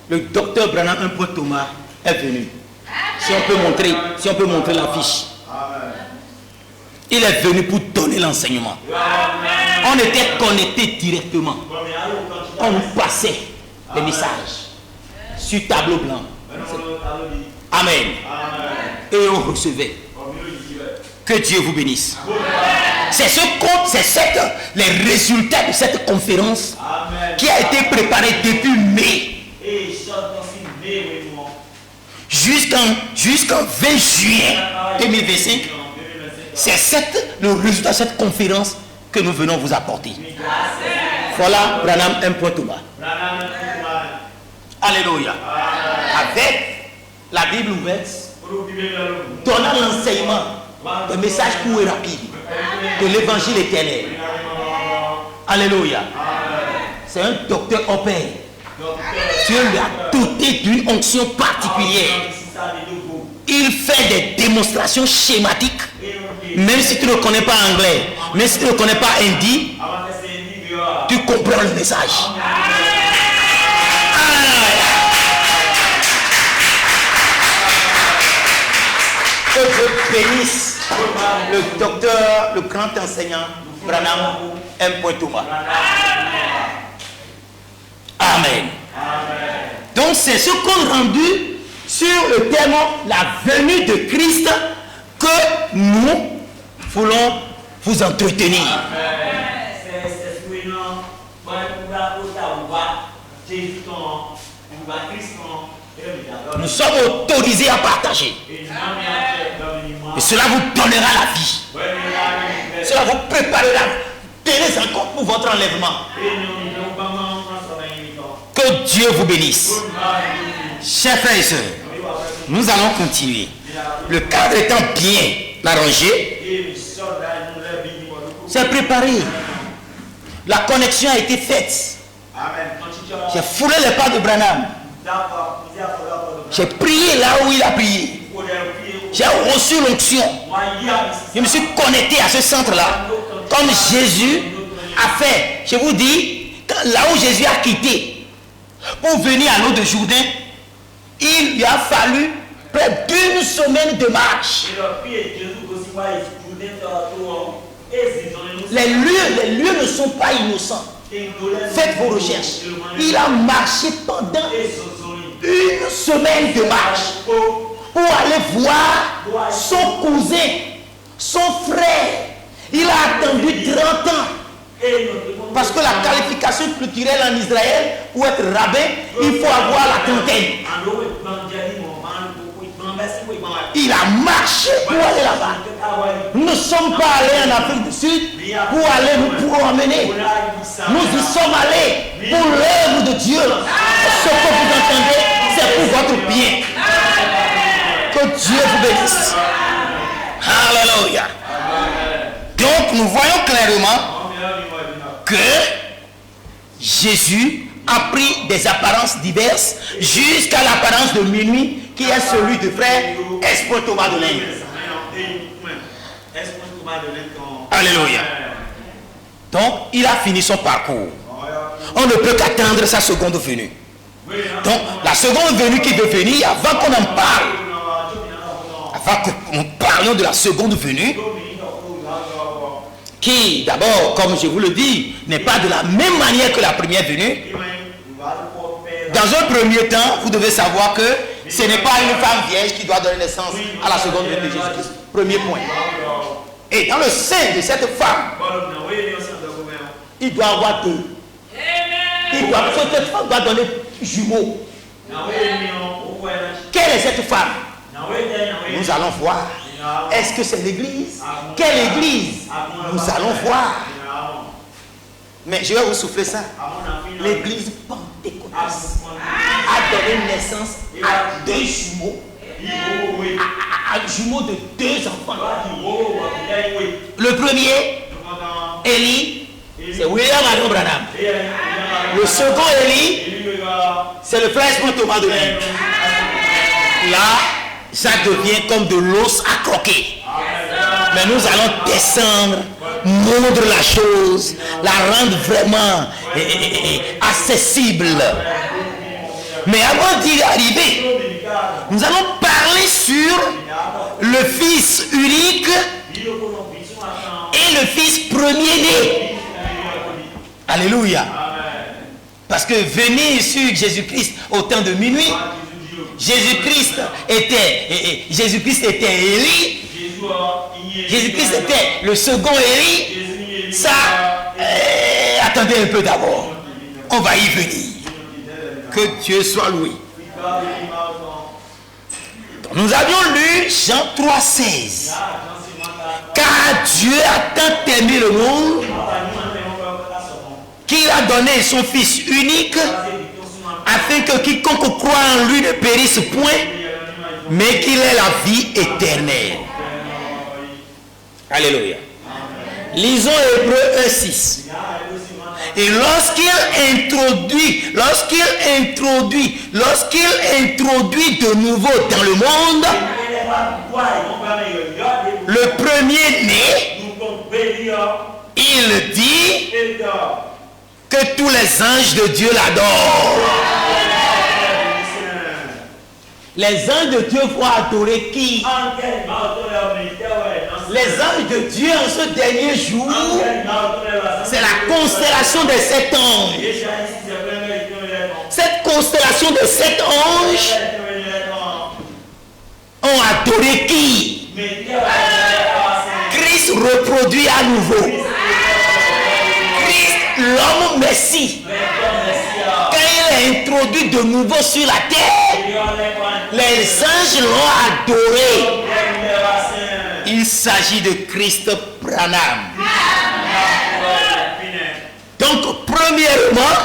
le docteur Branham, un point Thomas, est venu. Si on peut montrer l'affiche. Il est venu pour donner l'enseignement. On était connectés directement. On nous passait les messages sur tableau blanc. Amen. Et on recevait. Que Dieu vous bénisse. C'est les résultats de cette conférence qui a été préparée depuis mai jusqu'en 20 juillet 2025. C'est le résultat de cette conférence que nous venons vous apporter. Voilà Branham un point tout bas. Alléluia. Avec la Bible ouverte, donnant l'enseignement, le message court et rapide de l'évangile éternel. Alléluia. C'est un docteur au Père. Dieu lui a doté d'une onction particulière. Il fait des démonstrations schématiques. Même si tu ne connais pas anglais, même si tu ne connais pas hindi, tu comprends le message. Que Dieu bénisse le docteur, le grand enseignant Branham M. Thomas. Amen. Donc c'est ce qu'on a rendu sur le thème la venue de Christ que nous voulons vous entretenir. Nous sommes autorisés à partager. Et cela vous donnera la vie. Cela vous préparera. Tenez encore pour votre enlèvement. Que Dieu vous bénisse. Chers frères et sœurs, nous allons continuer. Le cadre étant bien arrangé, c'est préparé. La connexion a été faite. J'ai foulé les pas de Branham. J'ai prié là où il a prié. J'ai reçu l'onction. Je me suis connecté à ce centre-là. Comme Jésus a fait. Je vous dis, là où Jésus a quitté pour venir à l'eau de Jourdain, il lui a fallu près d'une semaine de marche. Les lieux ne sont pas innocents. Faites vos recherches. Il a marché pendant une semaine de marche pour aller voir son cousin, son frère. Il a attendu 30 ans. Parce que la qualification culturelle en Israël, pour être rabbin, il faut avoir la trentaine. Il a marché pour aller là-bas. Nous ne sommes pas allés en Afrique du Sud pour aller nous promener. Nous y sommes allés pour l'œuvre de Dieu. Ce que vous entendez, c'est pour votre bien. Que Dieu vous bénisse. Alléluia. Donc nous voyons clairement que Jésus a pris des apparences diverses jusqu'à l'apparence de minuit qui est celui de frère Espoir Thomas de l'Inde. Alléluia. Donc il a fini son parcours. On ne peut qu'attendre sa seconde venue. Donc la seconde venue qui veut venir, avant qu'on en parle, avant que nous parlions de la seconde venue, qui d'abord, comme je vous le dis, n'est pas de la même manière que la première venue. Dans un premier temps, vous devez savoir que ce n'est pas une femme vierge qui doit donner naissance à la seconde venue de Jésus-Christ. Premier point. Et dans le sein de cette femme, il doit avoir deux. Cette femme doit donner jumeaux. Quelle est cette femme? Nous allons voir. Est-ce que c'est l'église? Quelle église? Nous allons voir. Mais je vais vous souffler ça. L'église pentecôtiste a donné naissance à deux jumeaux. À jumeaux de deux enfants. Le premier, Élie, c'est William Marion Branham. Le second Élie, c'est le frère Espoir Thomas de l'Inde. Là, ça devient comme de l'os à croquer. Mais nous allons descendre, moudre la chose, la rendre vraiment accessible. Mais avant d'y arriver, nous allons parler sur le fils unique et le fils premier-né. Alléluia. Parce que venir sur Jésus-Christ au temps de minuit, Jésus-Christ était Élie. Jésus-Christ était le second Élie. Ça, attendez un peu d'abord. On va y venir. Que Dieu soit loué. Nous avions lu Jean 3,16. Car Dieu a tant aimé le monde qu'il a donné son Fils unique afin que quiconque croit en lui ne périsse point, mais qu'il ait la vie éternelle. Alléluia. Lisons Hébreux 1,6. Et lorsqu'il introduit de nouveau dans le monde le premier-né, il dit que tous les anges de Dieu l'adorent. Les anges de Dieu vont adorer qui? Les anges de Dieu en ce dernier jour, c'est la constellation des 7 anges. Cette constellation de 7 anges ont adoré qui? Christ reproduit à nouveau. Christ, l'homme Messie. Quand il est introduit de nouveau sur la terre, les anges l'ont adoré. Il s'agit de Christ Branham. Donc, premièrement,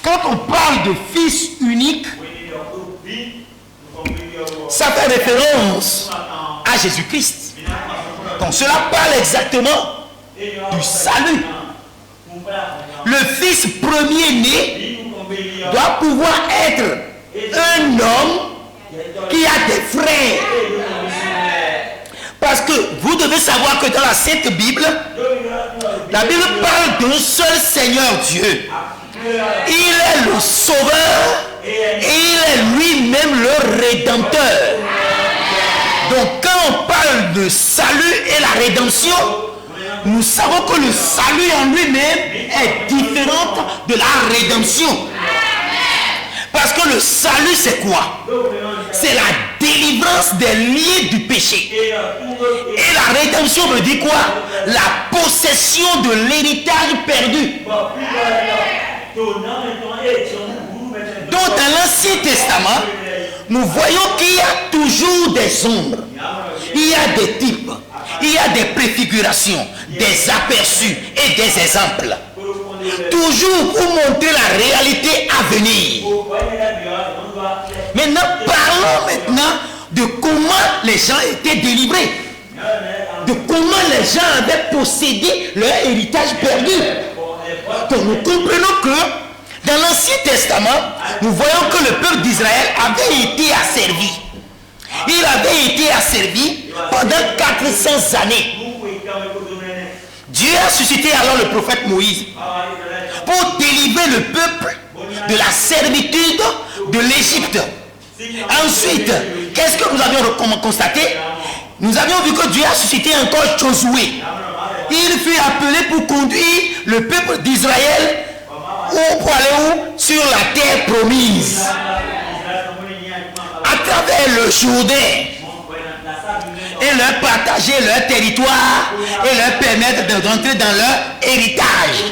quand on parle de fils unique, ça fait référence à Jésus-Christ. Donc, cela parle exactement du salut. Le fils premier-né doit pouvoir être un homme qui a des frères. Parce que vous devez savoir que dans la Sainte Bible, la Bible parle d'un seul Seigneur Dieu. Il est le Sauveur et il est lui-même le Rédempteur. Donc quand on parle de salut et la rédemption, nous savons que le salut en lui-même est différent de la rédemption. Parce que le salut, c'est quoi? C'est la délivrance des liens du péché. Et la rédemption veut dire quoi? La possession de l'héritage perdu. Donc dans l'Ancien Testament, nous voyons qu'il y a toujours des ombres, il y a des types, il y a des préfigurations, des aperçus et des exemples. Toujours pour montrer la réalité à venir. Maintenant, parlons de comment les gens étaient délivrés. De comment les gens avaient possédé leur héritage perdu. Donc nous comprenons que dans l'Ancien Testament, nous voyons que le peuple d'Israël avait été asservi. Il avait été asservi pendant 400 années. Dieu a suscité alors le prophète Moïse pour délivrer le peuple de la servitude de l'Égypte. Ensuite, qu'est-ce que nous avions constaté? Nous avions vu que Dieu a suscité encore Josué. Il fut appelé pour conduire le peuple d'Israël pour aller où? Sur la terre promise. À travers le Jourdain. Et leur partager leur territoire et leur permettre d'entrer dans leur héritage.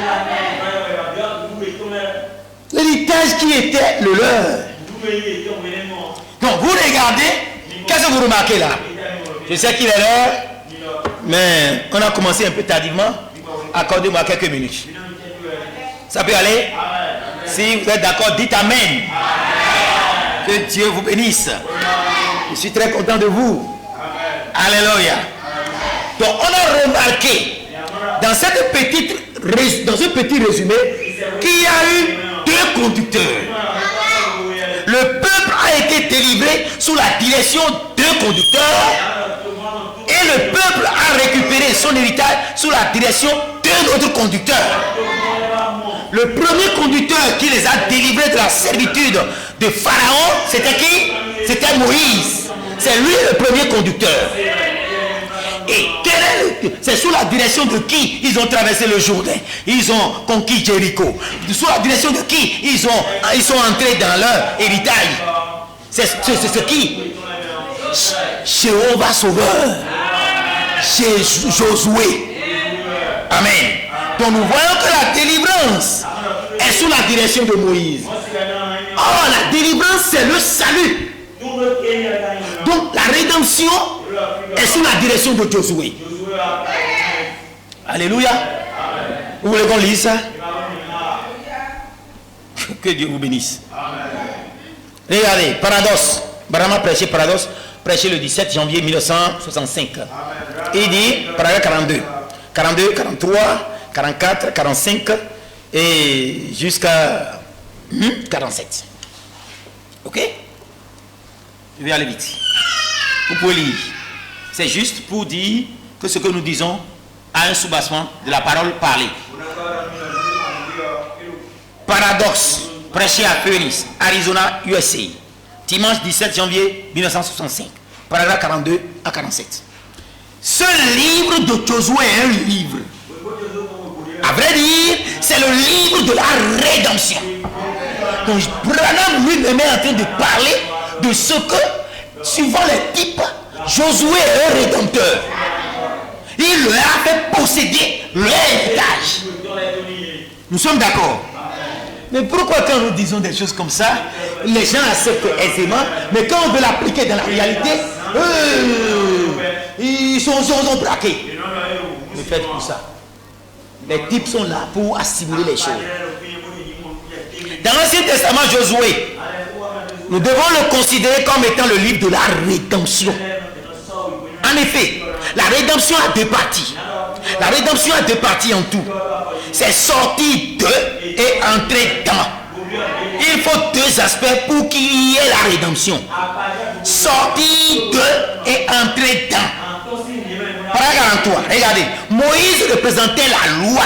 L'héritage qui était le leur. Donc vous regardez, qu'est-ce que vous remarquez là? Je sais qu'il est l'heure, mais on a commencé un peu tardivement. Accordez-moi quelques minutes. Ça peut aller? Si vous êtes d'accord, dites Amen. Que Dieu vous bénisse. Je suis très content de vous. Alléluia. Donc on a remarqué dans ce petit résumé qu'il y a eu deux conducteurs. Le peuple a été délivré sous la direction de conducteurs et le peuple a récupéré son héritage sous la direction d'un autre conducteur. Le premier conducteur qui les a délivrés de la servitude de Pharaon, c'était qui? C'était Moïse. C'est lui le premier conducteur. Et c'est sous la direction de qui ils ont traversé le Jourdain? Ils ont conquis Jéricho. Sous la direction de qui ils sont entrés dans leur héritage? C'est ce qui? Jéhovah Sauveur. Chez Josué. Amen. Donc nous voyons que la délivrance est sous la direction de Moïse. Oh, la délivrance, c'est le salut. Donc la rédemption est sous la direction de Josué. Alléluia. Vous voulez qu'on lise ça? Que Dieu vous bénisse. Regardez, paradoxe. Barama prêché paradoxe, prêché le 17 janvier 1965. Il dit, paragraphe 42, 42, 43, 44, 45 et jusqu'à 47. Ok? Je vais aller vite. Vous pouvez lire. C'est juste pour dire que ce que nous disons a un soubassement de la parole parlée. Paradoxe, prêché à Phoenix, Arizona, USA. Dimanche 17 janvier 1965. Paragraphe 42 à 47. Ce livre de Josué est un livre. À vrai dire, c'est le livre de la rédemption. Donc Branham lui-même est en train de parler de ce que, suivant les types, Josué est un rédempteur. Il leur a fait posséder l'héritage. Nous sommes d'accord. Mais pourquoi quand nous disons des choses comme ça, les gens acceptent aisément, mais quand on veut l'appliquer dans la réalité, ils sont braqués. Ne faites plus ça. Les types sont là pour assimiler les choses. Dans l'Ancien Testament, Josué, nous devons le considérer comme étant le livre de la rédemption. En effet, la rédemption a deux parties. La rédemption a deux parties en tout. C'est sortir de et entrer dans. Il faut deux aspects pour qu'il y ait la rédemption. Sortir de et entrer dans. Paragraphe 43, regardez. Moïse représentait la loi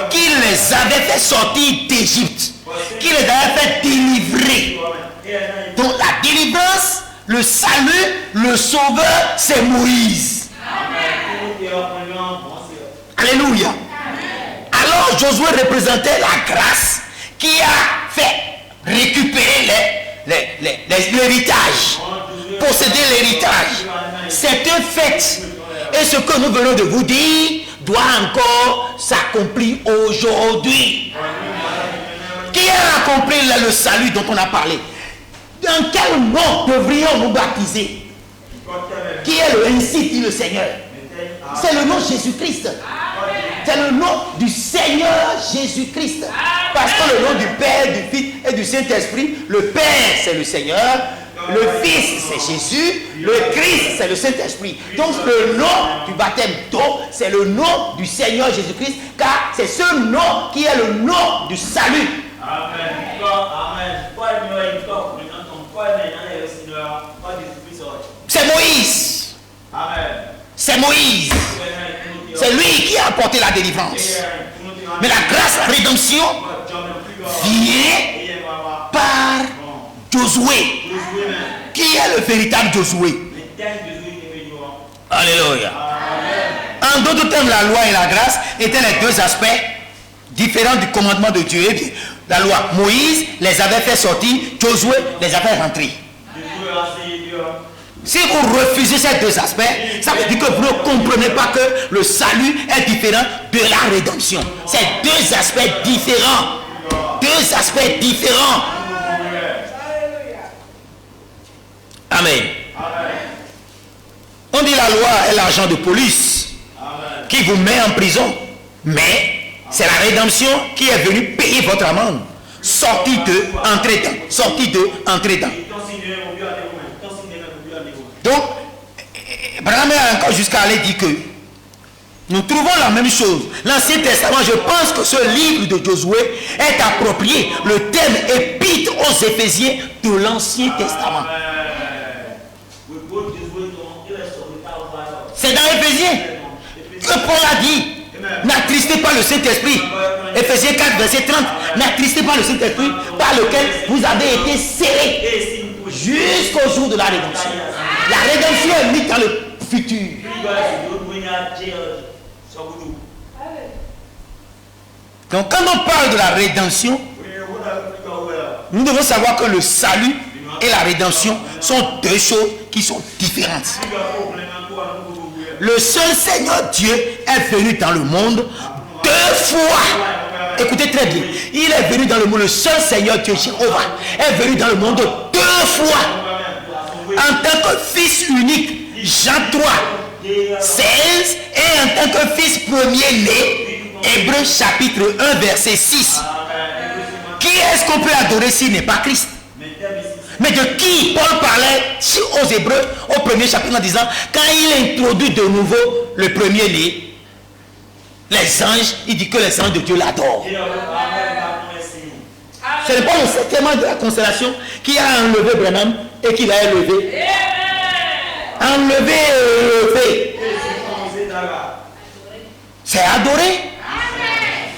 qui les avait fait sortir d'Égypte, qui les avait fait délivrer. Donc la délivrance, le salut, le sauveur, c'est Moïse. Alléluia. Alors Josué représentait la grâce qui a fait récupérer l'héritage, posséder l'héritage. C'est un fait. Et ce que nous venons de vous dire doit encore s'accomplir aujourd'hui. Qui a accompli le salut dont on a parlé? Dans quel nom devrions nous baptiser? Qui est le ainsi dit le Seigneur? C'est le nom de Jésus-Christ. C'est le nom du Seigneur Jésus-Christ. Parce que le nom du Père, du Fils et du Saint-Esprit, le Père c'est le Seigneur, le Fils c'est Jésus, le Christ c'est le Saint-Esprit. Donc le nom du baptême d'eau, c'est le nom du Seigneur Jésus-Christ, car c'est ce nom qui est le nom du salut. Amen. C'est Moïse. C'est Moïse. C'est lui qui a apporté la délivrance. Mais la grâce, la rédemption vient par Josué. Qui est le véritable Josué? Alléluia. En d'autres termes, la loi et la grâce étaient les deux aspects différents du commandement de Dieu. La loi, Moïse les avait fait sortir, Josué les avait rentrés. Si vous refusez ces deux aspects, ça veut dire que vous ne comprenez pas que le salut est différent de la rédemption. C'est deux aspects différents. Deux aspects différents. Amen. On dit la loi est l'agent de police qui vous met en prison. Mais c'est la rédemption qui est venue payer votre amende. Sortez de, entrez dedans. Sortez de, entrez dedans. Donc, Branham a encore jusqu'à aller dire que nous trouvons la même chose. L'Ancien Testament, je pense que ce livre de Josué est approprié. Le thème épître aux Éphésiens de l'Ancien Testament. C'est dans Éphésiens que Paul a dit, n'attristez pas le Saint-Esprit. Éphésiens 4, verset 30. N'attristez pas le Saint-Esprit par lequel vous avez été scellés jusqu'au jour de la rédemption. La rédemption est mise dans le futur. Donc quand on parle de la rédemption, nous devons savoir que le salut et la rédemption sont deux choses qui sont différentes. Le seul Seigneur Dieu est venu dans le monde deux fois. Écoutez très bien. Il est venu dans le monde, le seul Seigneur Dieu, Jéhovah, est venu dans le monde deux fois. En tant que fils unique, Jean 3, 16, et en tant que fils premier-né, Hébreux chapitre 1, verset 6. Qui est-ce qu'on peut adorer s'il n'est pas Christ? Mais de qui Paul parlait aux Hébreux au premier chapitre en disant, quand il introduit de nouveau le premier-né, les anges, il dit que les anges de Dieu l'adorent. Ce n'est pas le sacrement de la constellation qui a enlevé Branham et qui l'a élevé. Enlevé et élevé. C'est adoré.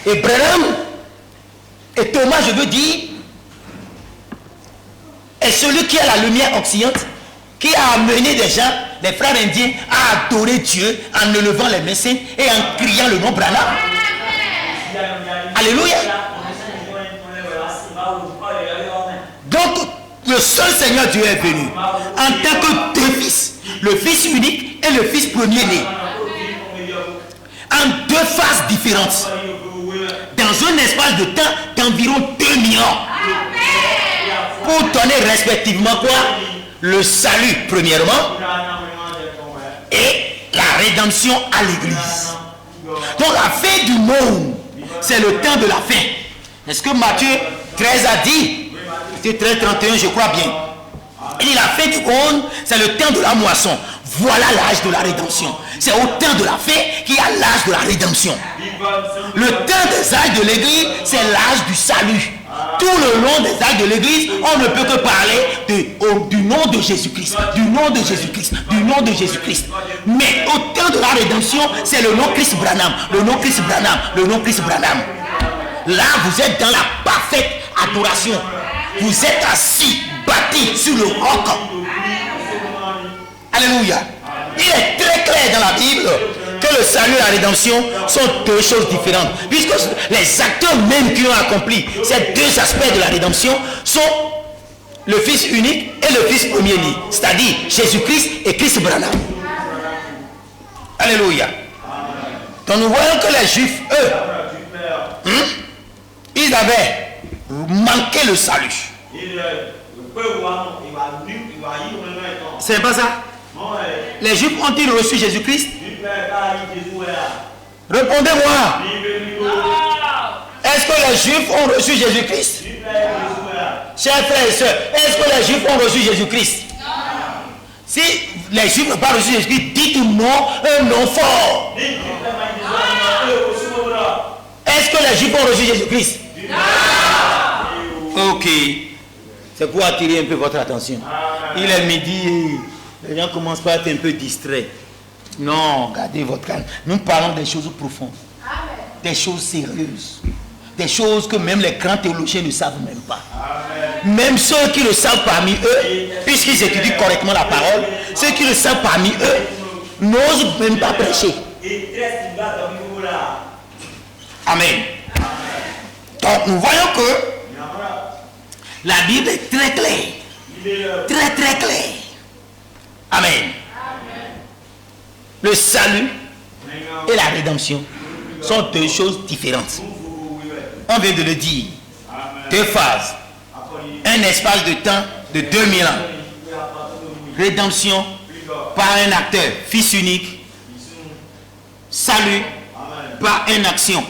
Et Branham et Thomas, je veux dire, est celui qui a la lumière occidentale, qui a amené des gens, des frères indiens, à adorer Dieu en élevant les mains saintes et en criant le nom Branham. Alléluia. Donc, le seul Seigneur Dieu est venu en tant que deux fils, le fils unique et le fils premier-né, en deux phases différentes, dans un espace de temps d'environ 2 millions, pour donner respectivement quoi? Le salut premièrement et la rédemption à l'église. Donc la fin du monde, c'est le temps de la fin. Est-ce que Matthieu 13 a dit? Matthieu 13, 31, je crois bien. Il dit la fin du monde, c'est le temps de la moisson. Voilà l'âge de la rédemption. C'est au temps de la fin qu'il y a l'âge de la rédemption. Le temps des âges de l'église, c'est l'âge du salut. Tout le long des âges de l'église, on ne peut que parler du nom de Jésus-Christ. Du nom de Jésus-Christ. Du nom de Jésus-Christ. Mais au temps de la rédemption, c'est le nom Christ Branham. Le nom Christ Branham. Le nom Christ Branham. Là, vous êtes dans la parfaite adoration. Vous êtes assis, bâti sur le roc. Alléluia. Il est très clair dans la Bible que le salut et la rédemption sont deux choses différentes. Puisque les acteurs même qui ont accompli ces deux aspects de la rédemption sont le Fils unique et le Fils premier-né, c'est-à-dire Jésus-Christ et Christ Branham. Alléluia. Donc nous voyons que les Juifs, eux, ils avaient manqué le salut. C'est pas ça? Les Juifs ont-ils reçu Jésus-Christ? Répondez-moi. Est-ce que les Juifs ont reçu Jésus-Christ? Chers frères et sœurs, est-ce que les Juifs ont reçu Jésus-Christ? Si les Juifs n'ont pas reçu Jésus-Christ, dites-moi un nom fort. Est-ce que les Juifs ont reçu Jésus-Christ? Ok. C'est pour attirer un peu votre attention. Il est midi et les gens commencent par être un peu distraits. Non, gardez votre calme. Nous parlons des choses profondes. Des choses sérieuses. Des choses que même les grands théologiens ne savent même pas. Même ceux qui le savent parmi eux, puisqu'ils étudient correctement la parole, ceux qui le savent parmi eux, n'osent même pas prêcher. Amen. Donc nous voyons que la Bible est très claire. Très très claire. Amen. Le salut et la rédemption sont deux choses différentes. On vient de le dire. Deux phases. Un espace de temps de 2000 ans. Rédemption par un acteur, Fils unique. Salut par une action.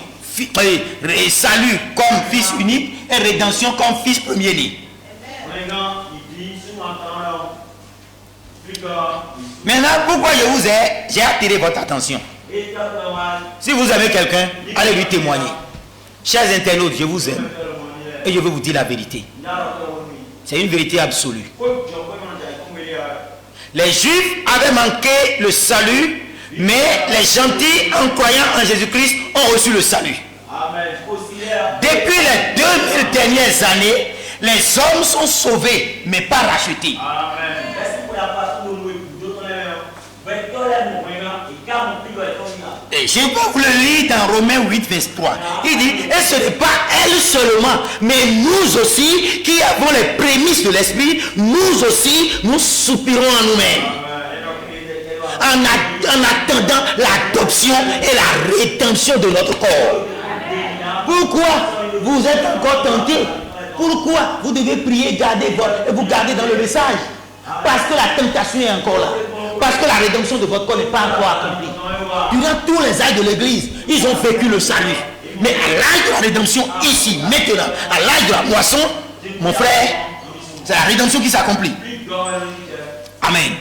Salut comme Fils unique et rédemption comme Fils premier-né. Maintenant, pourquoi j'ai attiré votre attention? Si vous avez quelqu'un, allez lui témoigner. Chers internautes, je vous aime et je vais vous dire la vérité. C'est une vérité absolue. Les Juifs avaient manqué le salut, mais les gentils, en croyant en Jésus-Christ, ont reçu le salut. Depuis les 2000 dernières années, les hommes sont sauvés, mais pas rachetés. Et je vais vous le lire dans Romains 8, verset 3. Il dit, et ce n'est pas elle seulement, mais nous aussi, qui avons les prémices de l'Esprit, nous aussi, nous soupirons en nous-mêmes. En attendant l'adoption et la rédemption de notre corps. Pourquoi vous êtes encore tenté? Pourquoi vous devez prier, garder et vous garder dans le message? Parce que la tentation est encore là. Parce que la rédemption de votre corps n'est pas encore accomplie. Durant tous les âges de l'église, ils ont vécu le salut. Mais à l'âge de la rédemption, ici, maintenant, à l'âge de la moisson, mon frère, c'est la rédemption qui s'accomplit. Amen.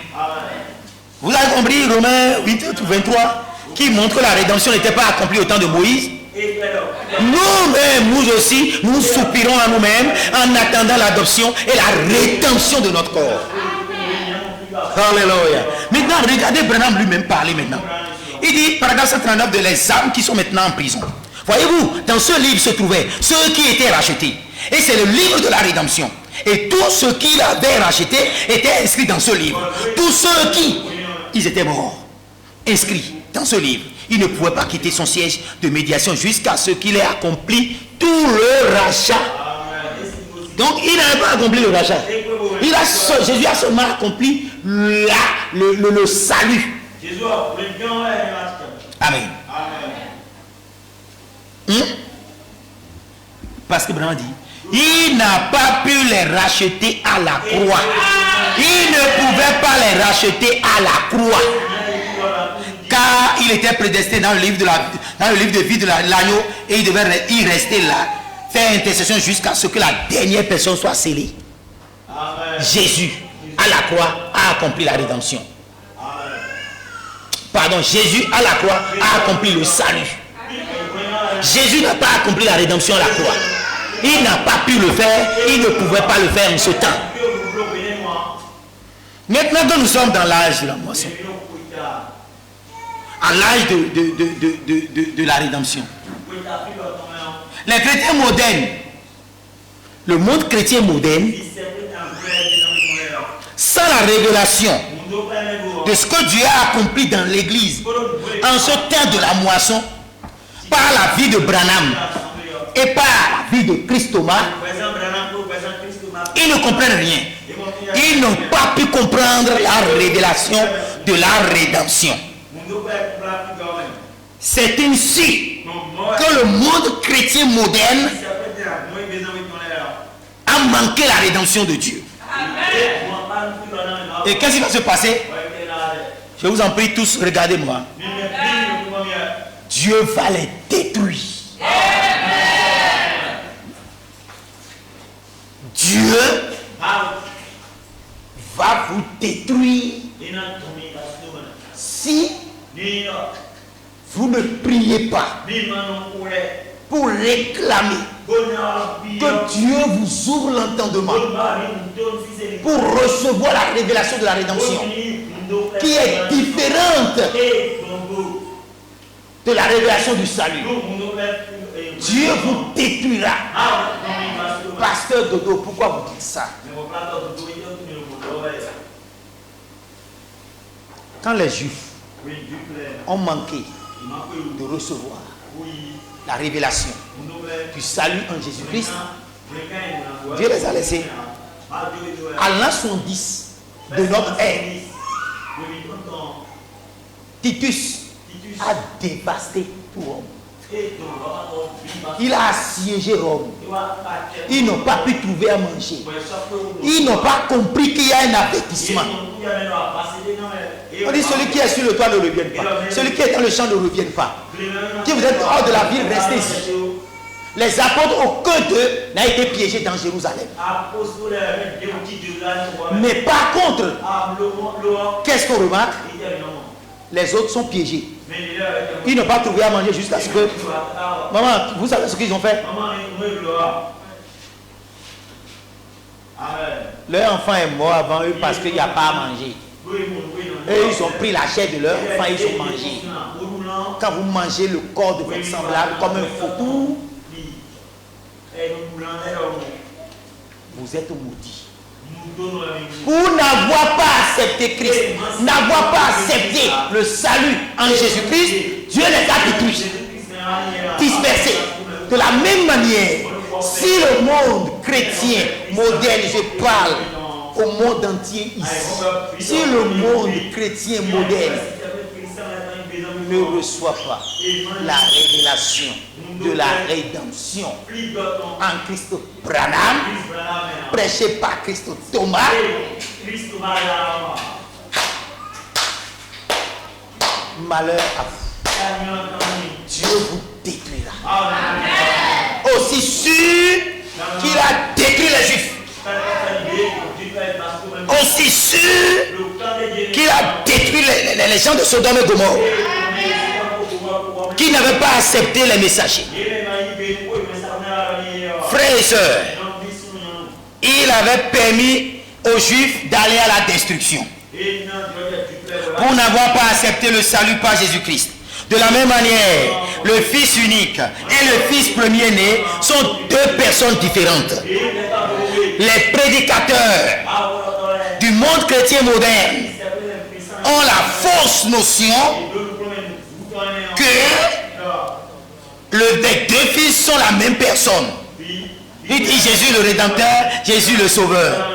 Vous avez compris Romains 8, 23, qui montre que la rédemption n'était pas accomplie au temps de Moïse. Nous-mêmes, nous aussi, nous soupirons à nous-mêmes en attendant l'adoption et la rédemption de notre corps. Alléluia. Maintenant, regardez Branham lui-même parler maintenant. Il dit, paragraphe 139, de les âmes qui sont maintenant en prison. Voyez-vous, dans ce livre se trouvaient ceux qui étaient rachetés. Et c'est le livre de la rédemption. Et tous ceux qui l'avaient racheté étaient inscrits dans ce livre. Tous ceux qui, ils étaient morts, inscrits dans ce livre. Il ne pouvait pas quitter son siège de médiation jusqu'à ce qu'il ait accompli tout le rachat. Donc il n'avait pas accompli le rachat. Jésus a seulement accompli le salut. Amen. Parce que Branham dit, il n'a pas pu les racheter à la croix. Il ne pouvait pas les racheter à la croix. Car il était prédestiné dans le livre de vie de l'agneau et il devait y rester là, faire intercession jusqu'à ce que la dernière personne soit scellée. Amen. Jésus, à la croix, a accompli la rédemption. Amen. Pardon, Jésus, à la croix, a accompli le salut. Jésus n'a pas accompli la rédemption à la croix. Il n'a pas pu le faire, il ne pouvait pas le faire en ce temps. Maintenant que nous sommes dans l'âge de la moisson, à l'âge de la rédemption, les chrétiens modernes, le monde chrétien moderne, sans la révélation de ce que Dieu a accompli dans l'église, en ce temps de la moisson, par la vie de Branham et par la vie de Christ Thomas, ils ne comprennent rien. Ils n'ont pas pu comprendre la révélation de la rédemption. C'est ainsi que le monde chrétien moderne a manqué la rédemption de Dieu. Et qu'est-ce qui va se passer? Je vous en prie tous, regardez-moi. Dieu va les détruire. Dieu va vous détruire si vous ne priez pas pour réclamer que Dieu vous ouvre l'entendement pour recevoir la révélation de la rédemption qui est différente de la révélation du salut. Dieu vous détruira. Pasteur Dodo, pourquoi vous dites ça? Quand les Juifs ont manqué de recevoir la révélation du salut en Jésus-Christ, Dieu les a laissés. À l'an 70 de notre ère, Titus a dévasté tout Rome. Il a assiégé Rome. Ils n'ont pas pu trouver à manger. Ils n'ont pas compris qu'il y a un avertissement. On dit celui qui est sur le toit ne revienne pas. Celui qui est dans le champ ne revienne pas. Si vous êtes hors de la ville, restez ici. Les apôtres, aucun d'eux n'a été piégé dans Jérusalem. Mais par contre, qu'est-ce qu'on remarque? Les autres sont piégés. Ils n'ont pas trouvé à manger jusqu'à ce que... Maman, vous savez ce qu'ils ont fait? Leur enfant est mort avant eux parce qu'il n'y a pas à manger. Et ils ont pris la chair de leur enfant et ils ont mangé. Quand vous mangez le corps de votre semblable comme un fautour, vous êtes maudits. Pour n'avoir pas accepté Christ, n'avoir pas accepté le salut en Jésus-Christ, Dieu les a détruits, dispersés. De la même manière, si le monde chrétien moderne, je parle au monde entier ici, si le monde chrétien moderne ne reçoit pas la révélation de la rédemption en Christ Branham, prêché par Christ Thomas, malheur à vous. Dieu vous détruira. Aussi sûr qu'il a détruit les Juifs, aussi sûr qu'il a détruit les gens de Sodome et Gomorrhe qui n'avaient pas accepté les messagers. Frères et sœurs, il avait permis aux Juifs d'aller à la destruction pour n'avoir pas accepté le salut par Jésus-Christ. De la même manière, le Fils unique et le Fils premier-né sont deux personnes différentes. Les prédicateurs du monde chrétien moderne ont la fausse notion que les deux fils sont la même personne. Il dit Jésus le Rédempteur, Jésus le Sauveur.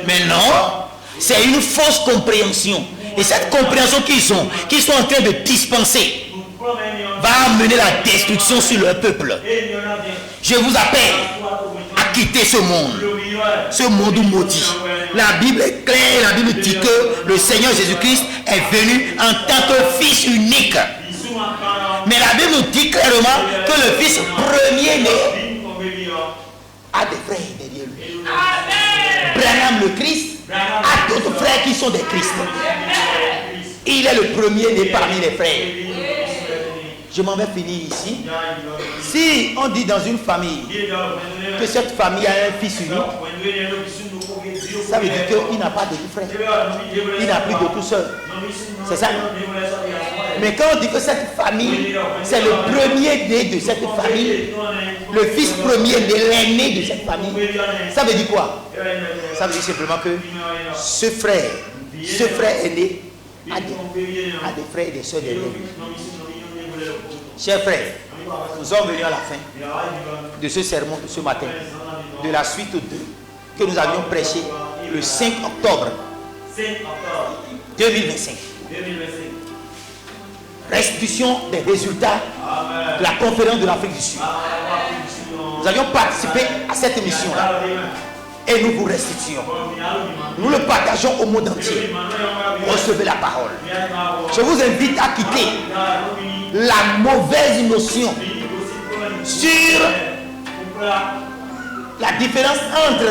Mais non, c'est une fausse compréhension. Et cette compréhension qu'ils sont en train de dispenser, va amener la destruction sur leur peuple. Je vous appelle à quitter ce monde maudit. La Bible est claire, la Bible dit que le Seigneur Jésus-Christ est venu en tant que Fils unique. Mais la Bible nous dit clairement que le Fils premier-né a des frères derrière lui. Branham le Christ a d'autres frères qui sont des Christ. Il est le premier-né parmi les frères. Je m'en vais finir ici. Si on dit dans une famille que cette famille a un fils unique, ça veut dire qu'il n'a pas de frère. Il n'a plus de tout seul. C'est ça. Mais quand on dit que cette famille, c'est le premier-né de cette famille, le fils premier-né, l'aîné de cette famille, ça veut dire quoi? Ça veut dire simplement que ce frère aîné à des frères et des sœurs derrière lui. Chers frères, nous sommes venus à la fin de ce sermon de ce matin, de la suite 2 que nous avions prêché le 5 octobre 2025. Restitution des résultats de la conférence de l'Afrique du Sud. Nous avions participé à cette émission-là et nous vous restituons. Nous le partageons au monde entier. Recevez la parole. Je vous invite à quitter la mauvaise notion sur la différence entre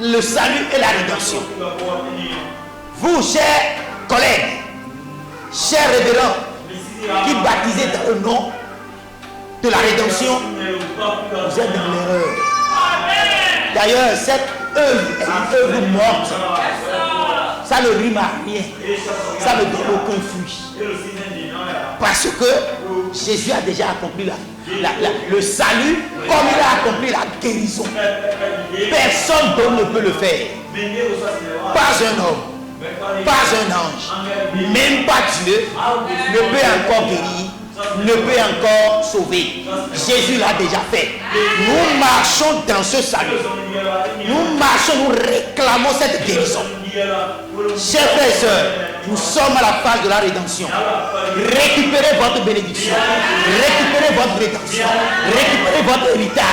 le salut et la rédemption. Vous, chers collègues, chers révérends, qui baptisez dans le nom de la rédemption, vous êtes dans l'erreur. D'ailleurs, cette œuvre est une œuvre morte. Ça ne rime à rien. Ça ne donne aucun fruit. Parce que Jésus a déjà accompli le salut comme il a accompli la guérison. Personne d'autre ne peut le faire. Pas un homme, pas un ange, même pas Dieu ne peut encore guérir, ne peut encore sauver. Jésus l'a déjà fait. Nous marchons dans ce salut. Nous marchons, nous réclamons cette guérison. Chers frères et sœurs, nous sommes à la phase de la rédemption. Récupérez votre bénédiction. Récupérez votre rédemption. Récupérez votre héritage.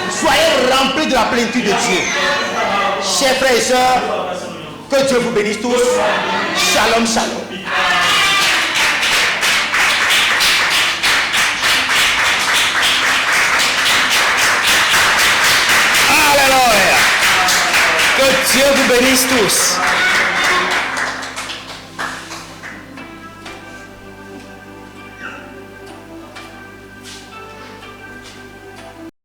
Soyez remplis de la plénitude de Dieu. Chers frères et sœurs, que Dieu vous bénisse tous. Shalom, shalom. Alléluia. Que Dieu vous bénisse tous.